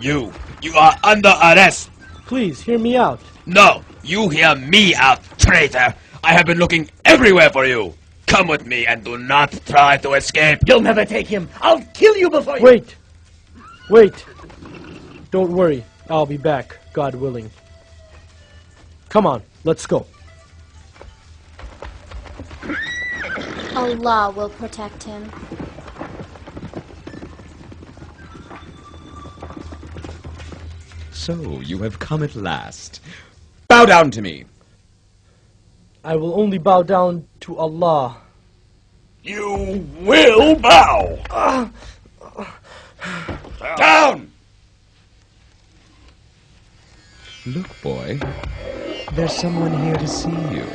You are under arrest. Please, hear me out. No, you hear me out, traitor. I have been looking everywhere for you. Come with me and do not try to escape. You'll never take him. I'll kill you before you... Wait! Wait! Don't worry. I'll be back, God willing. Come on, let's go. Allah will protect him. So, you have come at last. Bow down to me. I will only bow down to Allah. You will bow! Down! Look, boy. There's someone here to see you.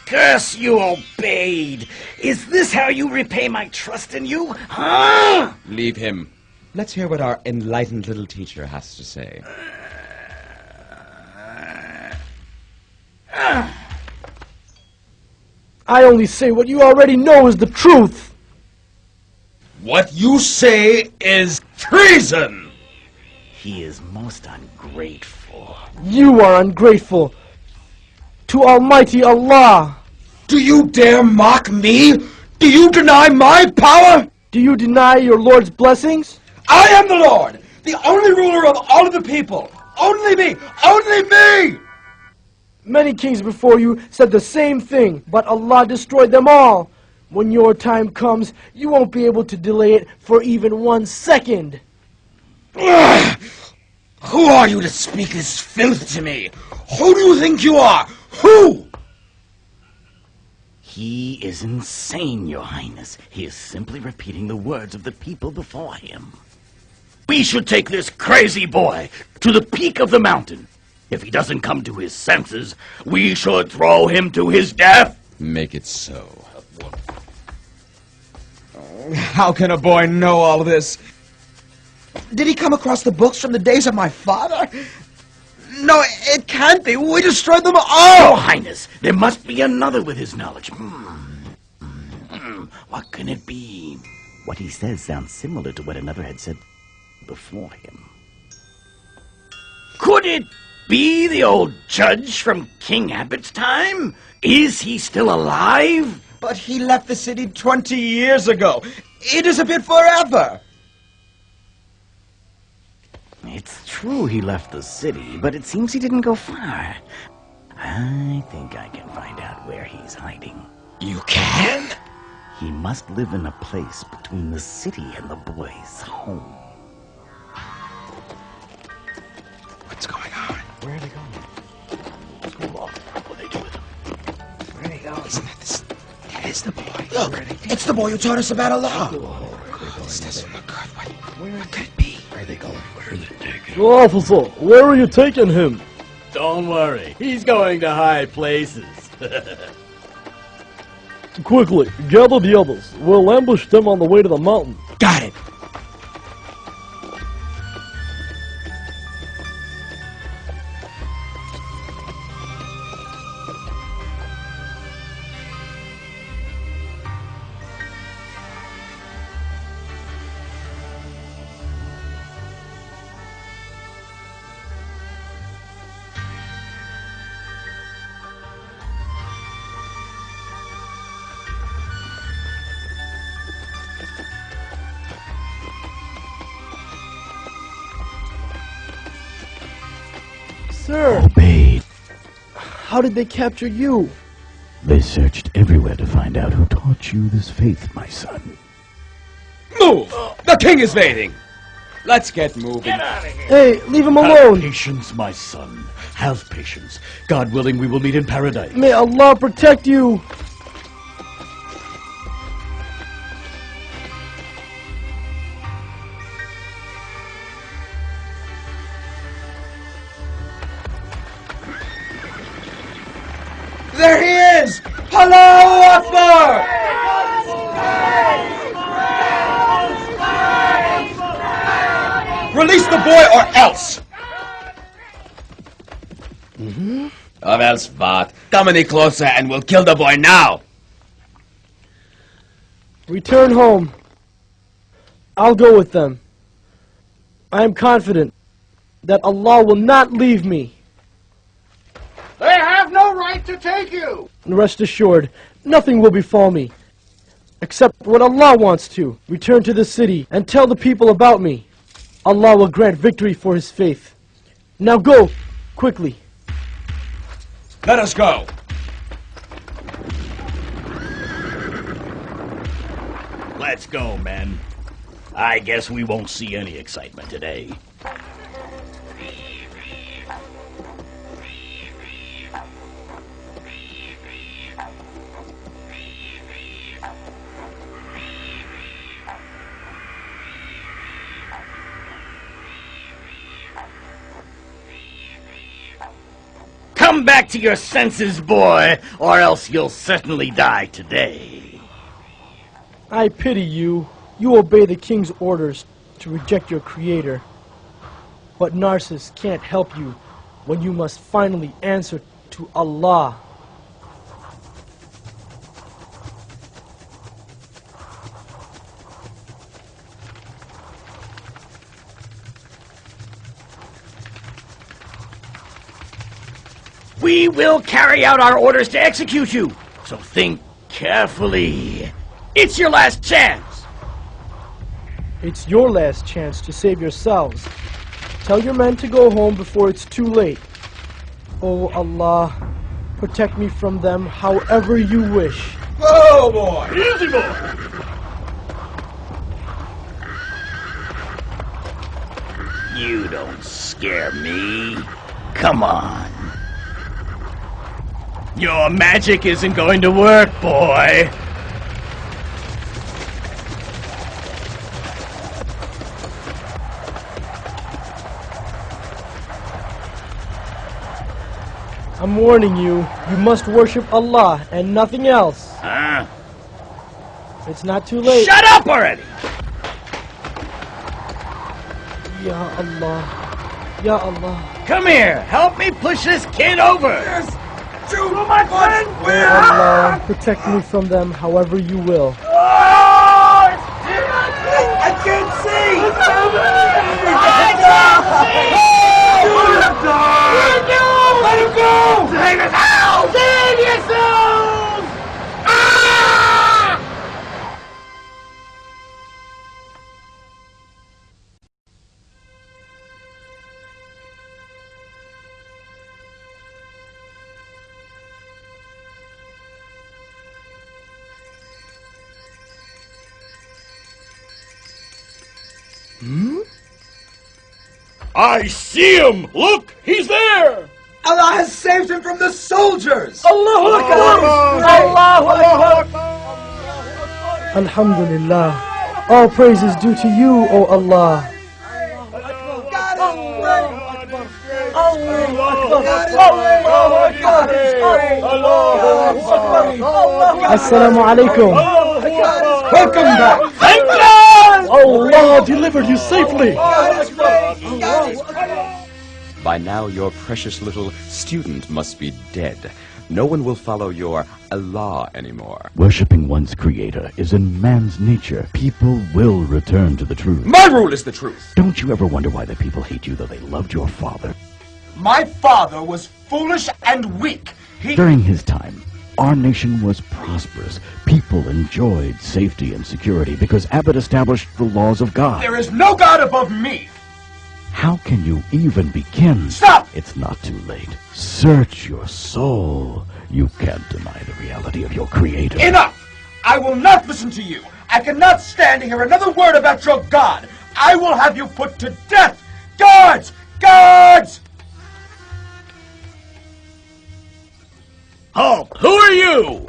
Curse you obeyed! Is this how you repay my trust in you? Huh? Leave him. Let's hear what our enlightened little teacher has to say. I only say what you already know is the truth. What you say is treason! He is most ungrateful. You are ungrateful to Almighty Allah. Do you dare mock me? Do you deny my power? Do you deny your Lord's blessings? I am the Lord, the only ruler of all of the people. Only me! Only me! Many kings before you said the same thing, but Allah destroyed them all. When your time comes, you won't be able to delay it for even 1 second. Who are you to speak this filth to me? Who do you think you are? Who? He is insane, Your Highness. He is simply repeating the words of the people before him. We should take this crazy boy to the peak of the mountain. If he doesn't come to his senses, we should throw him to his death. Make it so. How can a boy know all this? Did he come across the books from the days of my father? No, it can't be. We destroyed them all! Your Highness, there must be another with his knowledge. What can it be? What he says sounds similar to what another had said before him. Could it be the old judge from King Abbott's time? Is he still alive? But he left the city 20 years ago. He disappeared forever. It's true he left the city, but it seems he didn't go far. I think I can find out where he's hiding. You can? He must live in a place between the city and the boy's home. What's going on? Where are they going? What's going on? What are they doing? Where are they going? Isn't that this? That is the boy. Look, it's the boy who taught us about Allah. This doesn't look good. What could it be? Where are they going? Where are they taking? Officer, where are you taking him? Don't worry. He's going to high places. Quickly, gather the others. We'll ambush them on the way to the mountain. Got it. Sir, Obeyed. how did they capture you? They searched everywhere to find out who taught you this faith, my son. Move! The king is waiting. Let's get moving. Hey, leave him Have alone. patience, my son. Have patience. God willing, we will meet in paradise. May Allah protect you. There he is! Allahu Akbar! Release the boy or else! Or else what? Come any closer and we'll kill the boy now! Return home. I'll go with them. I am confident that Allah will not leave me. They have no right to take you! And rest assured, nothing will befall me. Except what Allah wants to. Return to the city and tell the people about me. Allah will grant victory for his faith. Now go, quickly. Let us go. Let's go, men. I guess we won't see any excitement today. Come back to your senses, boy, or else you'll certainly die today. I pity you. You obey the king's orders to reject your creator. But Narcissus can't help you when you must finally answer to Allah. We will carry out our orders to execute you, so think carefully. It's your last chance. It's your last chance to save yourselves. Tell your men to go home before it's too late. Oh Allah, protect me from them however you wish. Oh boy! Easy, boy! You don't scare me. Come on. Your magic isn't going to work, boy. I'm warning you, you must worship Allah and nothing else. Huh? It's not too late. Shut up already! Ya Allah. Ya Allah. Come here, help me push this kid over! Yes! Shoot, my friend! Oh Allah, protect me from them however you will. I can't see! Let him go! Save yourselves! Save yourselves! Ah! I see him! Look! He's there! Allah has saved him from the soldiers! Allahu Akbar! Allahu Akbar! Alhamdulillah. All praise is due to you, O Allah. Assalamu alaikum. Welcome back! Thank God! Allah delivered you safely. By now your precious little student must be dead. No one will follow your Allah anymore. Worshipping one's creator is in man's nature. People will return to the truth. My rule is the truth. Don't you ever wonder why the people hate you, though they loved your father? My father was foolish and weak. During his time, our nation was prosperous. People enjoyed safety and security because Abbott established the laws of God. There is no God above me. How can you even begin? Stop! It's not too late. Search your soul. You can't deny the reality of your creator. Enough! I will not listen to you. I cannot stand to hear another word about your God. I will have you put to death. Guards! Guards! Halt! Who are you?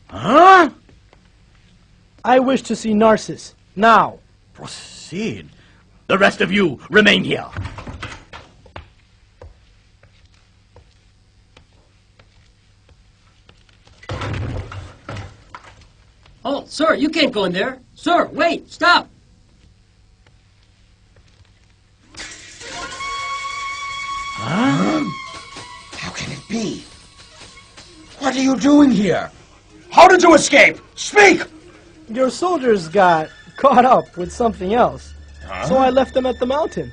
Huh? I wish to see Narcissus. Now. Proceed. The rest of you remain here. Oh, sir, you can't go in there. Sir, wait, stop. Huh? How can it be? What are you doing here? How did you escape? Speak! Your soldiers got caught up with something else. So I left them at the mountain.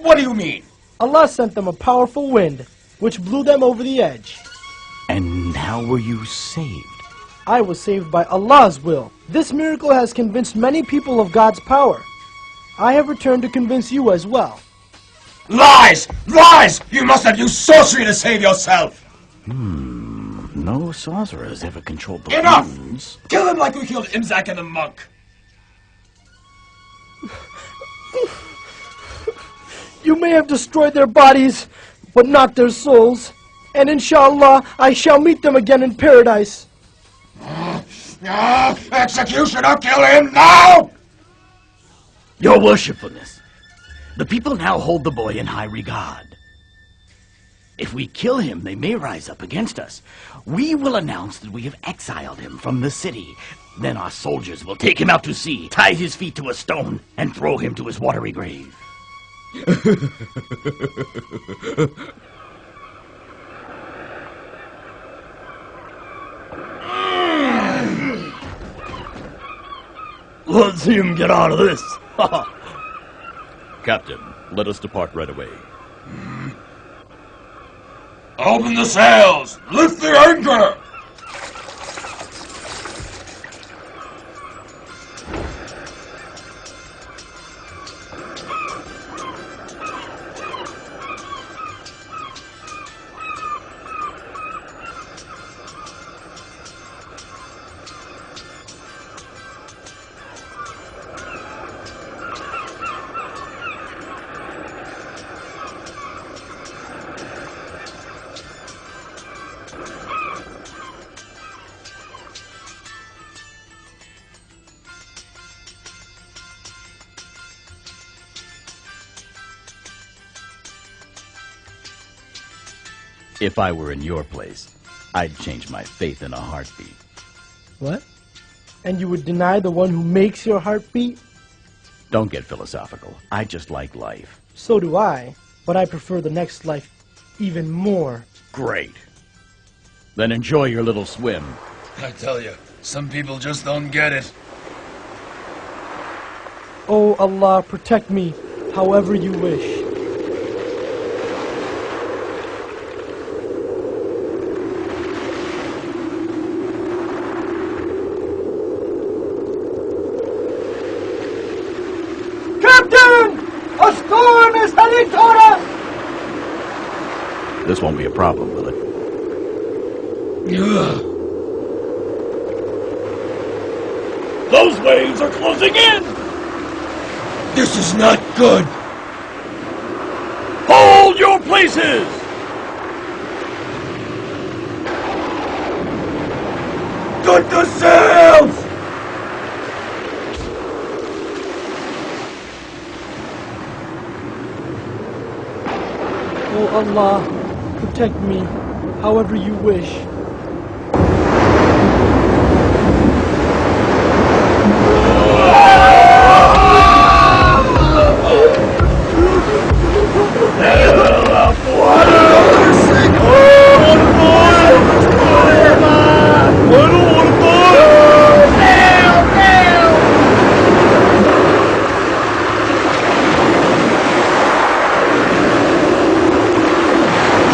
What do you mean? Allah sent them a powerful wind, which blew them over the edge. And how how were you saved? I was saved by Allah's will. This miracle has convinced many people of God's power. I have returned to convince you as well. Lies! Lies! You must have used sorcery to save yourself! No sorcerer has ever controlled the Enough! winds. Kill him like we killed Imzak and the monk! You may have destroyed their bodies, but not their souls. And inshallah, I shall meet them again in paradise. Executioner, kill him now! Your worshipfulness, the people now hold the boy in high regard. If we kill him, they may rise up against us. We will announce that we have exiled him from the city. Then our soldiers will take him out to sea, tie his feet to a stone, and throw him to his watery grave. Let's see him get out of this. Captain, let us depart right away. Open the sails! Lift the anchor! If I were in your place, I'd change my faith in a heartbeat. What? And you would deny the one who makes your heart beat? Don't get philosophical. I just like life. So do I, but I prefer the next life even more. Great. Then enjoy your little swim. I tell you, some people just don't get it. Oh Allah, protect me however you wish. A storm is heading toward us! This won't be a problem, will it? Those waves are closing in! This is not good! Hold your places! Cut the sails! Oh Allah, protect me however you wish.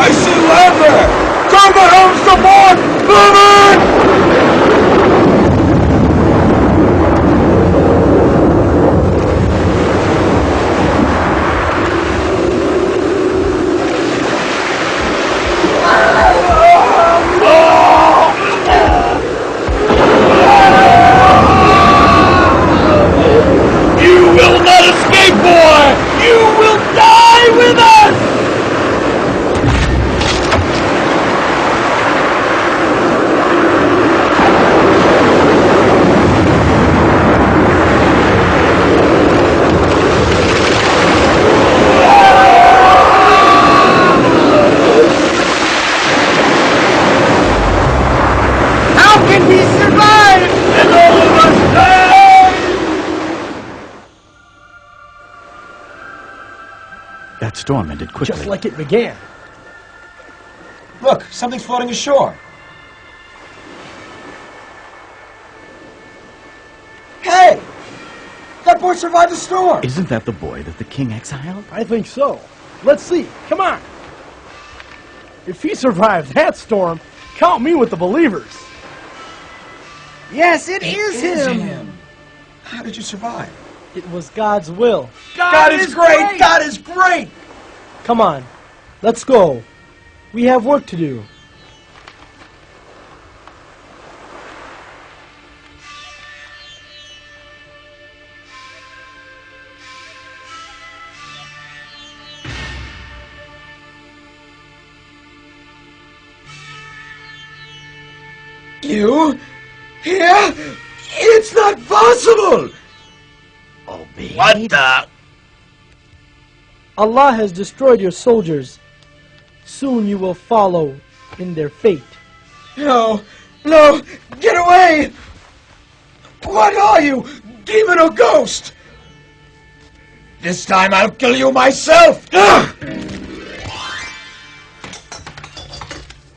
I see land there! Turn the helms to port! Move it! You will not escape, boy! You will die with us! How can we survive? And all of us die! That storm ended quickly. Just like it began. Look, something's floating ashore. Hey! That boy survived the storm! Isn't that the boy that the king exiled? I think so. Let's see. Come on. If he survived that storm, Count me with the believers. Yes, it is him. How did you survive? It was God's will. God is great! God is great! Come on, let's go. We have work to do. You? Here? It's not possible! Obeyed? What the? Allah has destroyed your soldiers. Soon you will follow in their fate. No! No! Get away! What are you? Demon or ghost? This time I'll kill you myself!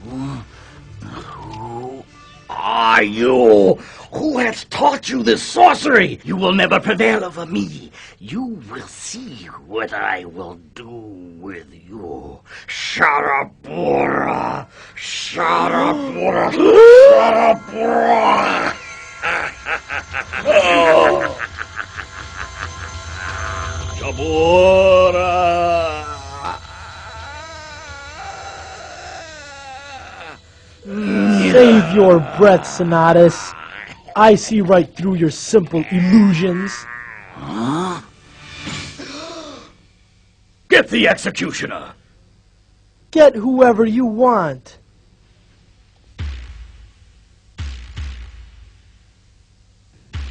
Who are you? Who has taught you this sorcery? You will never prevail over me. You will see what I will do with you. Sharapura! Sharapura! Sharapura! Jabura! Save your breath, Sonatus. I see right through your simple illusions. Huh? Get the executioner! Get whoever you want.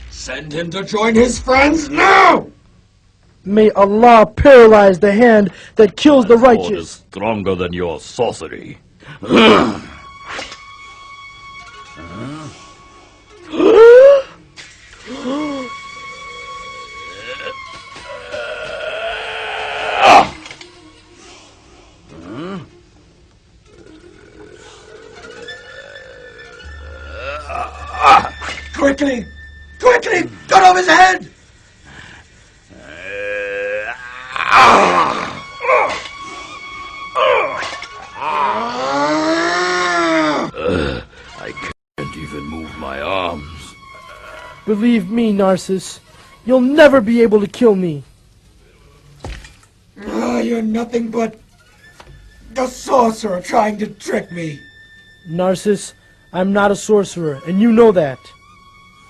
Send him to join his friends now! May Allah paralyze the hand that kills the Sword is righteous. stronger than your sorcery. Quickly! Quickly! Cut off his head! I can't even move my arms. Believe me, Narcissus, you'll never be able to kill me. You're nothing but a sorcerer trying to trick me. Narcissus, I'm not a sorcerer, and you know that.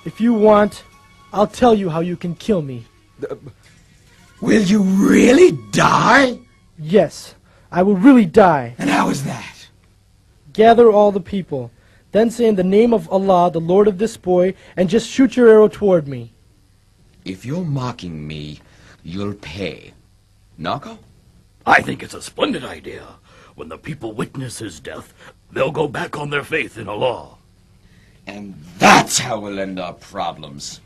If you want, I'll tell you how you can kill me. Will you really die? Yes, I will really die. And how is that? Gather all the people, then say in the name of Allah, the Lord of this boy, and just shoot your arrow toward me. If you're mocking me, you'll pay. Nako? I think it's a splendid idea. When the people witness his death, they'll go back on their faith in Allah. And that's how we'll end our problems.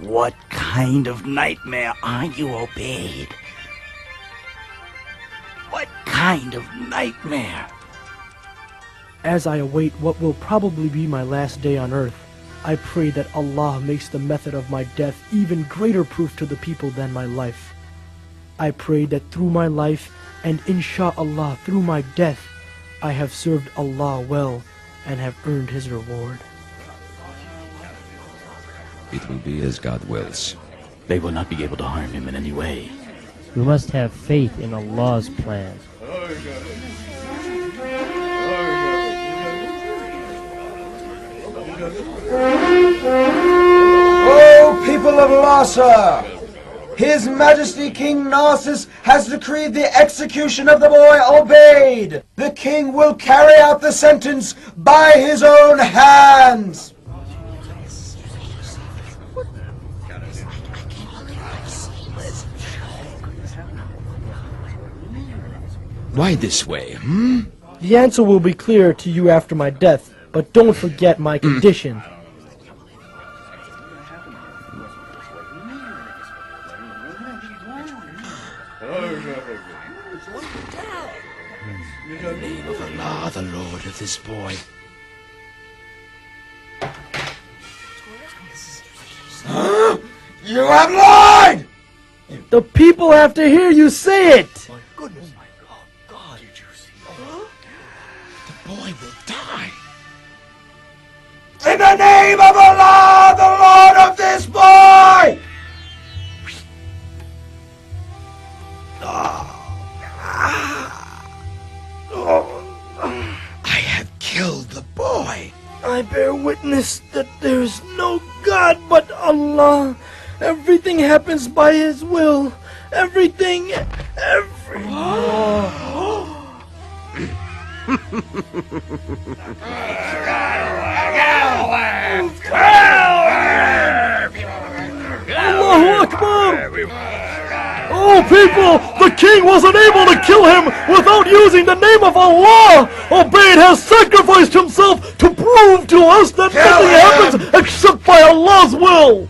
What kind of nightmare are you, Obeyed? What kind of nightmare? As I await what will probably be my last day on earth, I pray that Allah makes the method of my death even greater proof to the people than my life. I pray that through my life, and insha'Allah through my death, I have served Allah well and have earned His reward. It will be as God wills. They will not be able to harm him in any way. We must have faith in Allah's plan. O people of Lhasa! His Majesty King Narcissus has decreed the execution of the boy Obeyed. The king will carry out the sentence by his own hands. Why this way, The answer will be clear to you after my death, but don't forget my condition. In the name of Allah, the Lord of this boy. You have lied! The people have to hear you say it! My goodness. Oh my God. Did you see that? The boy will die. In the name of Allah, the Lord of this boy! I have killed the boy. I bear witness that there is no God but Allah. Everything happens by His will. Everything. Allahu Akbar! Oh, people! The king wasn't able to kill him without using the name of Allah! Ubayd has sacrificed himself to prove to us that nothing happens except by Allah's will!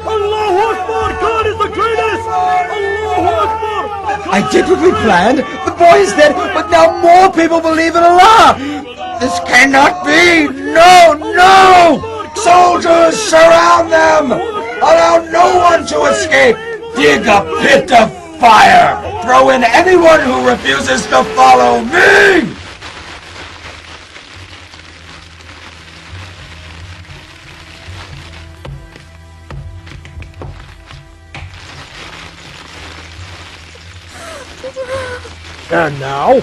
Allahu Akbar! God is the greatest! Allahu Akbar! I did what we planned. The boy is dead, but now more people believe in Allah. This cannot be. No, no! Soldiers, surround them! Allow no one to escape! Dig a pit of fire! Throw in anyone who refuses to follow me! And now?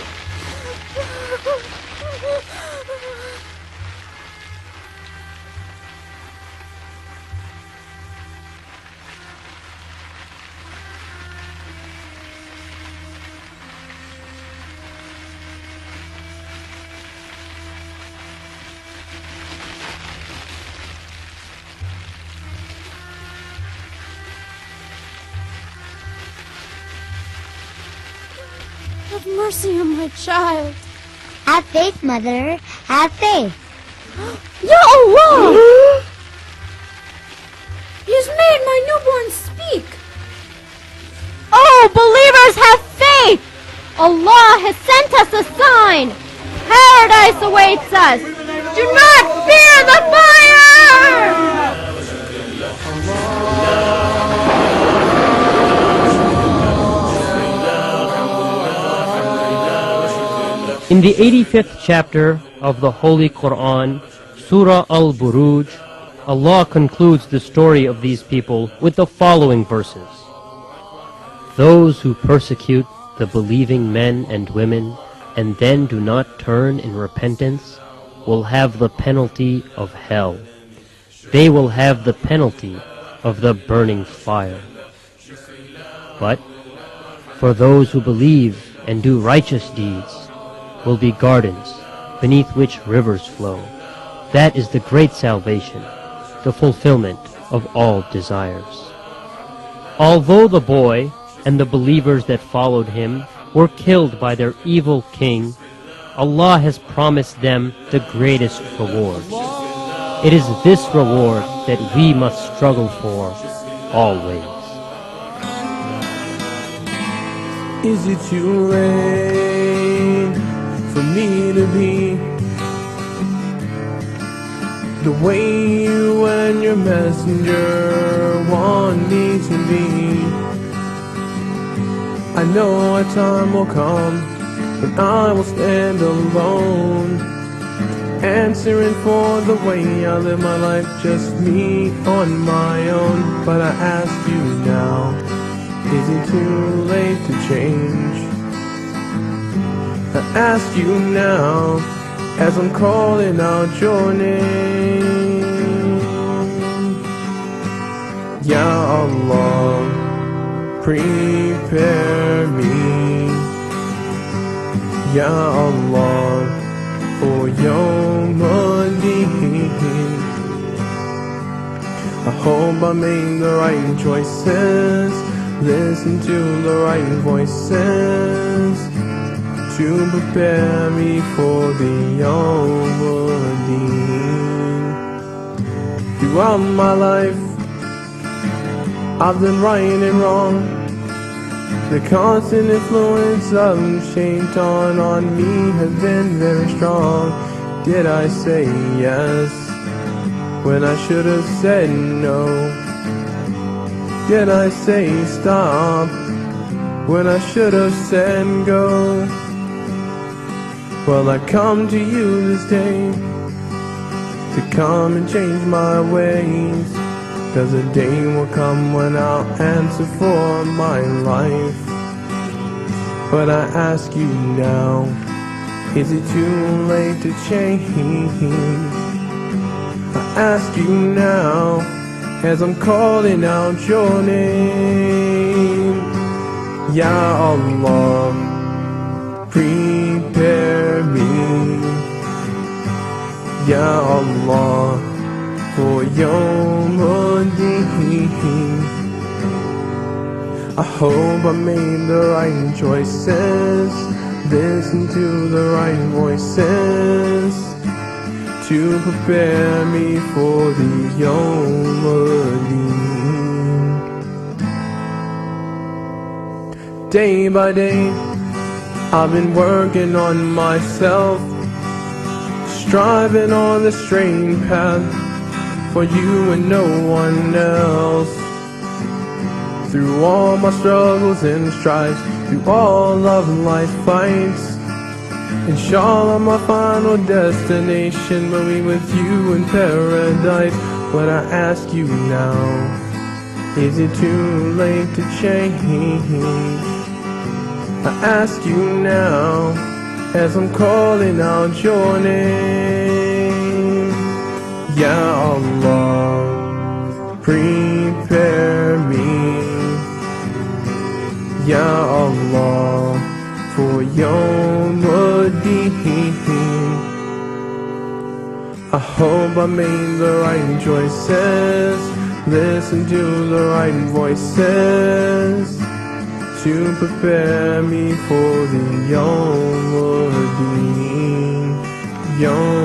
Have mercy on my child. Have faith, Mother. Have faith. Ya Allah! He's made my newborn speak. Oh, believers, have faith! Allah has sent us a sign. Paradise awaits us. Do not fear the fire! In the 85th chapter of the Holy Quran, Surah Al-Buruj, Allah concludes the story of these people with the following verses. Those who persecute the believing men and women and then do not turn in repentance will have the penalty of hell. They will have the penalty of the burning fire. But for those who believe and do righteous deeds, will be gardens beneath which rivers flow. That is the great salvation, the fulfillment of all desires. Although the boy and the believers that followed him were killed by their evil king, Allah has promised them the greatest reward. It is this reward that we must struggle for always. Is it too late for me to be the way you and your messenger want me to be? I know a time will come when I will stand alone, answering for the way I live my life, just me on my own. But I ask you now, is it too late to change? I ask you now, as I'm calling out your name. Ya Allah, prepare me, Ya Allah, for Yawm al-Din. I hope I made the right choices, listen to the right voices, to prepare me for the Yawm al-Din. Throughout my life, I've been right and wrong. The constant influence of Shaitan on me has been very strong. Did I say yes? when I should have said no? Did I say stop when I should have said go? Well, I come to you this day to come and change my ways, 'cause a day will come when I'll answer for my life. But I ask you now, is it too late to change? I ask you now, as I'm calling out your name. Ya Allah, prepare me, Ya Allah, for Yawm al-Din. I hope I made the right choices, listen to the right voices, to prepare me for the Yawm al-Din. Day by day, I've been working on myself, striving on the straight path for you and no one else. Through all my struggles and strives, through all of life's fights, inshallah my final destination will be with you in paradise. But I ask you now, is it too late to change? I ask you now, as I'm calling out your name. Ya Allah, prepare me, Ya Allah, for Yawm al-Din. I hope I made the right choices, listen to the right voices, to prepare me for the Yawm al-Din. Yawm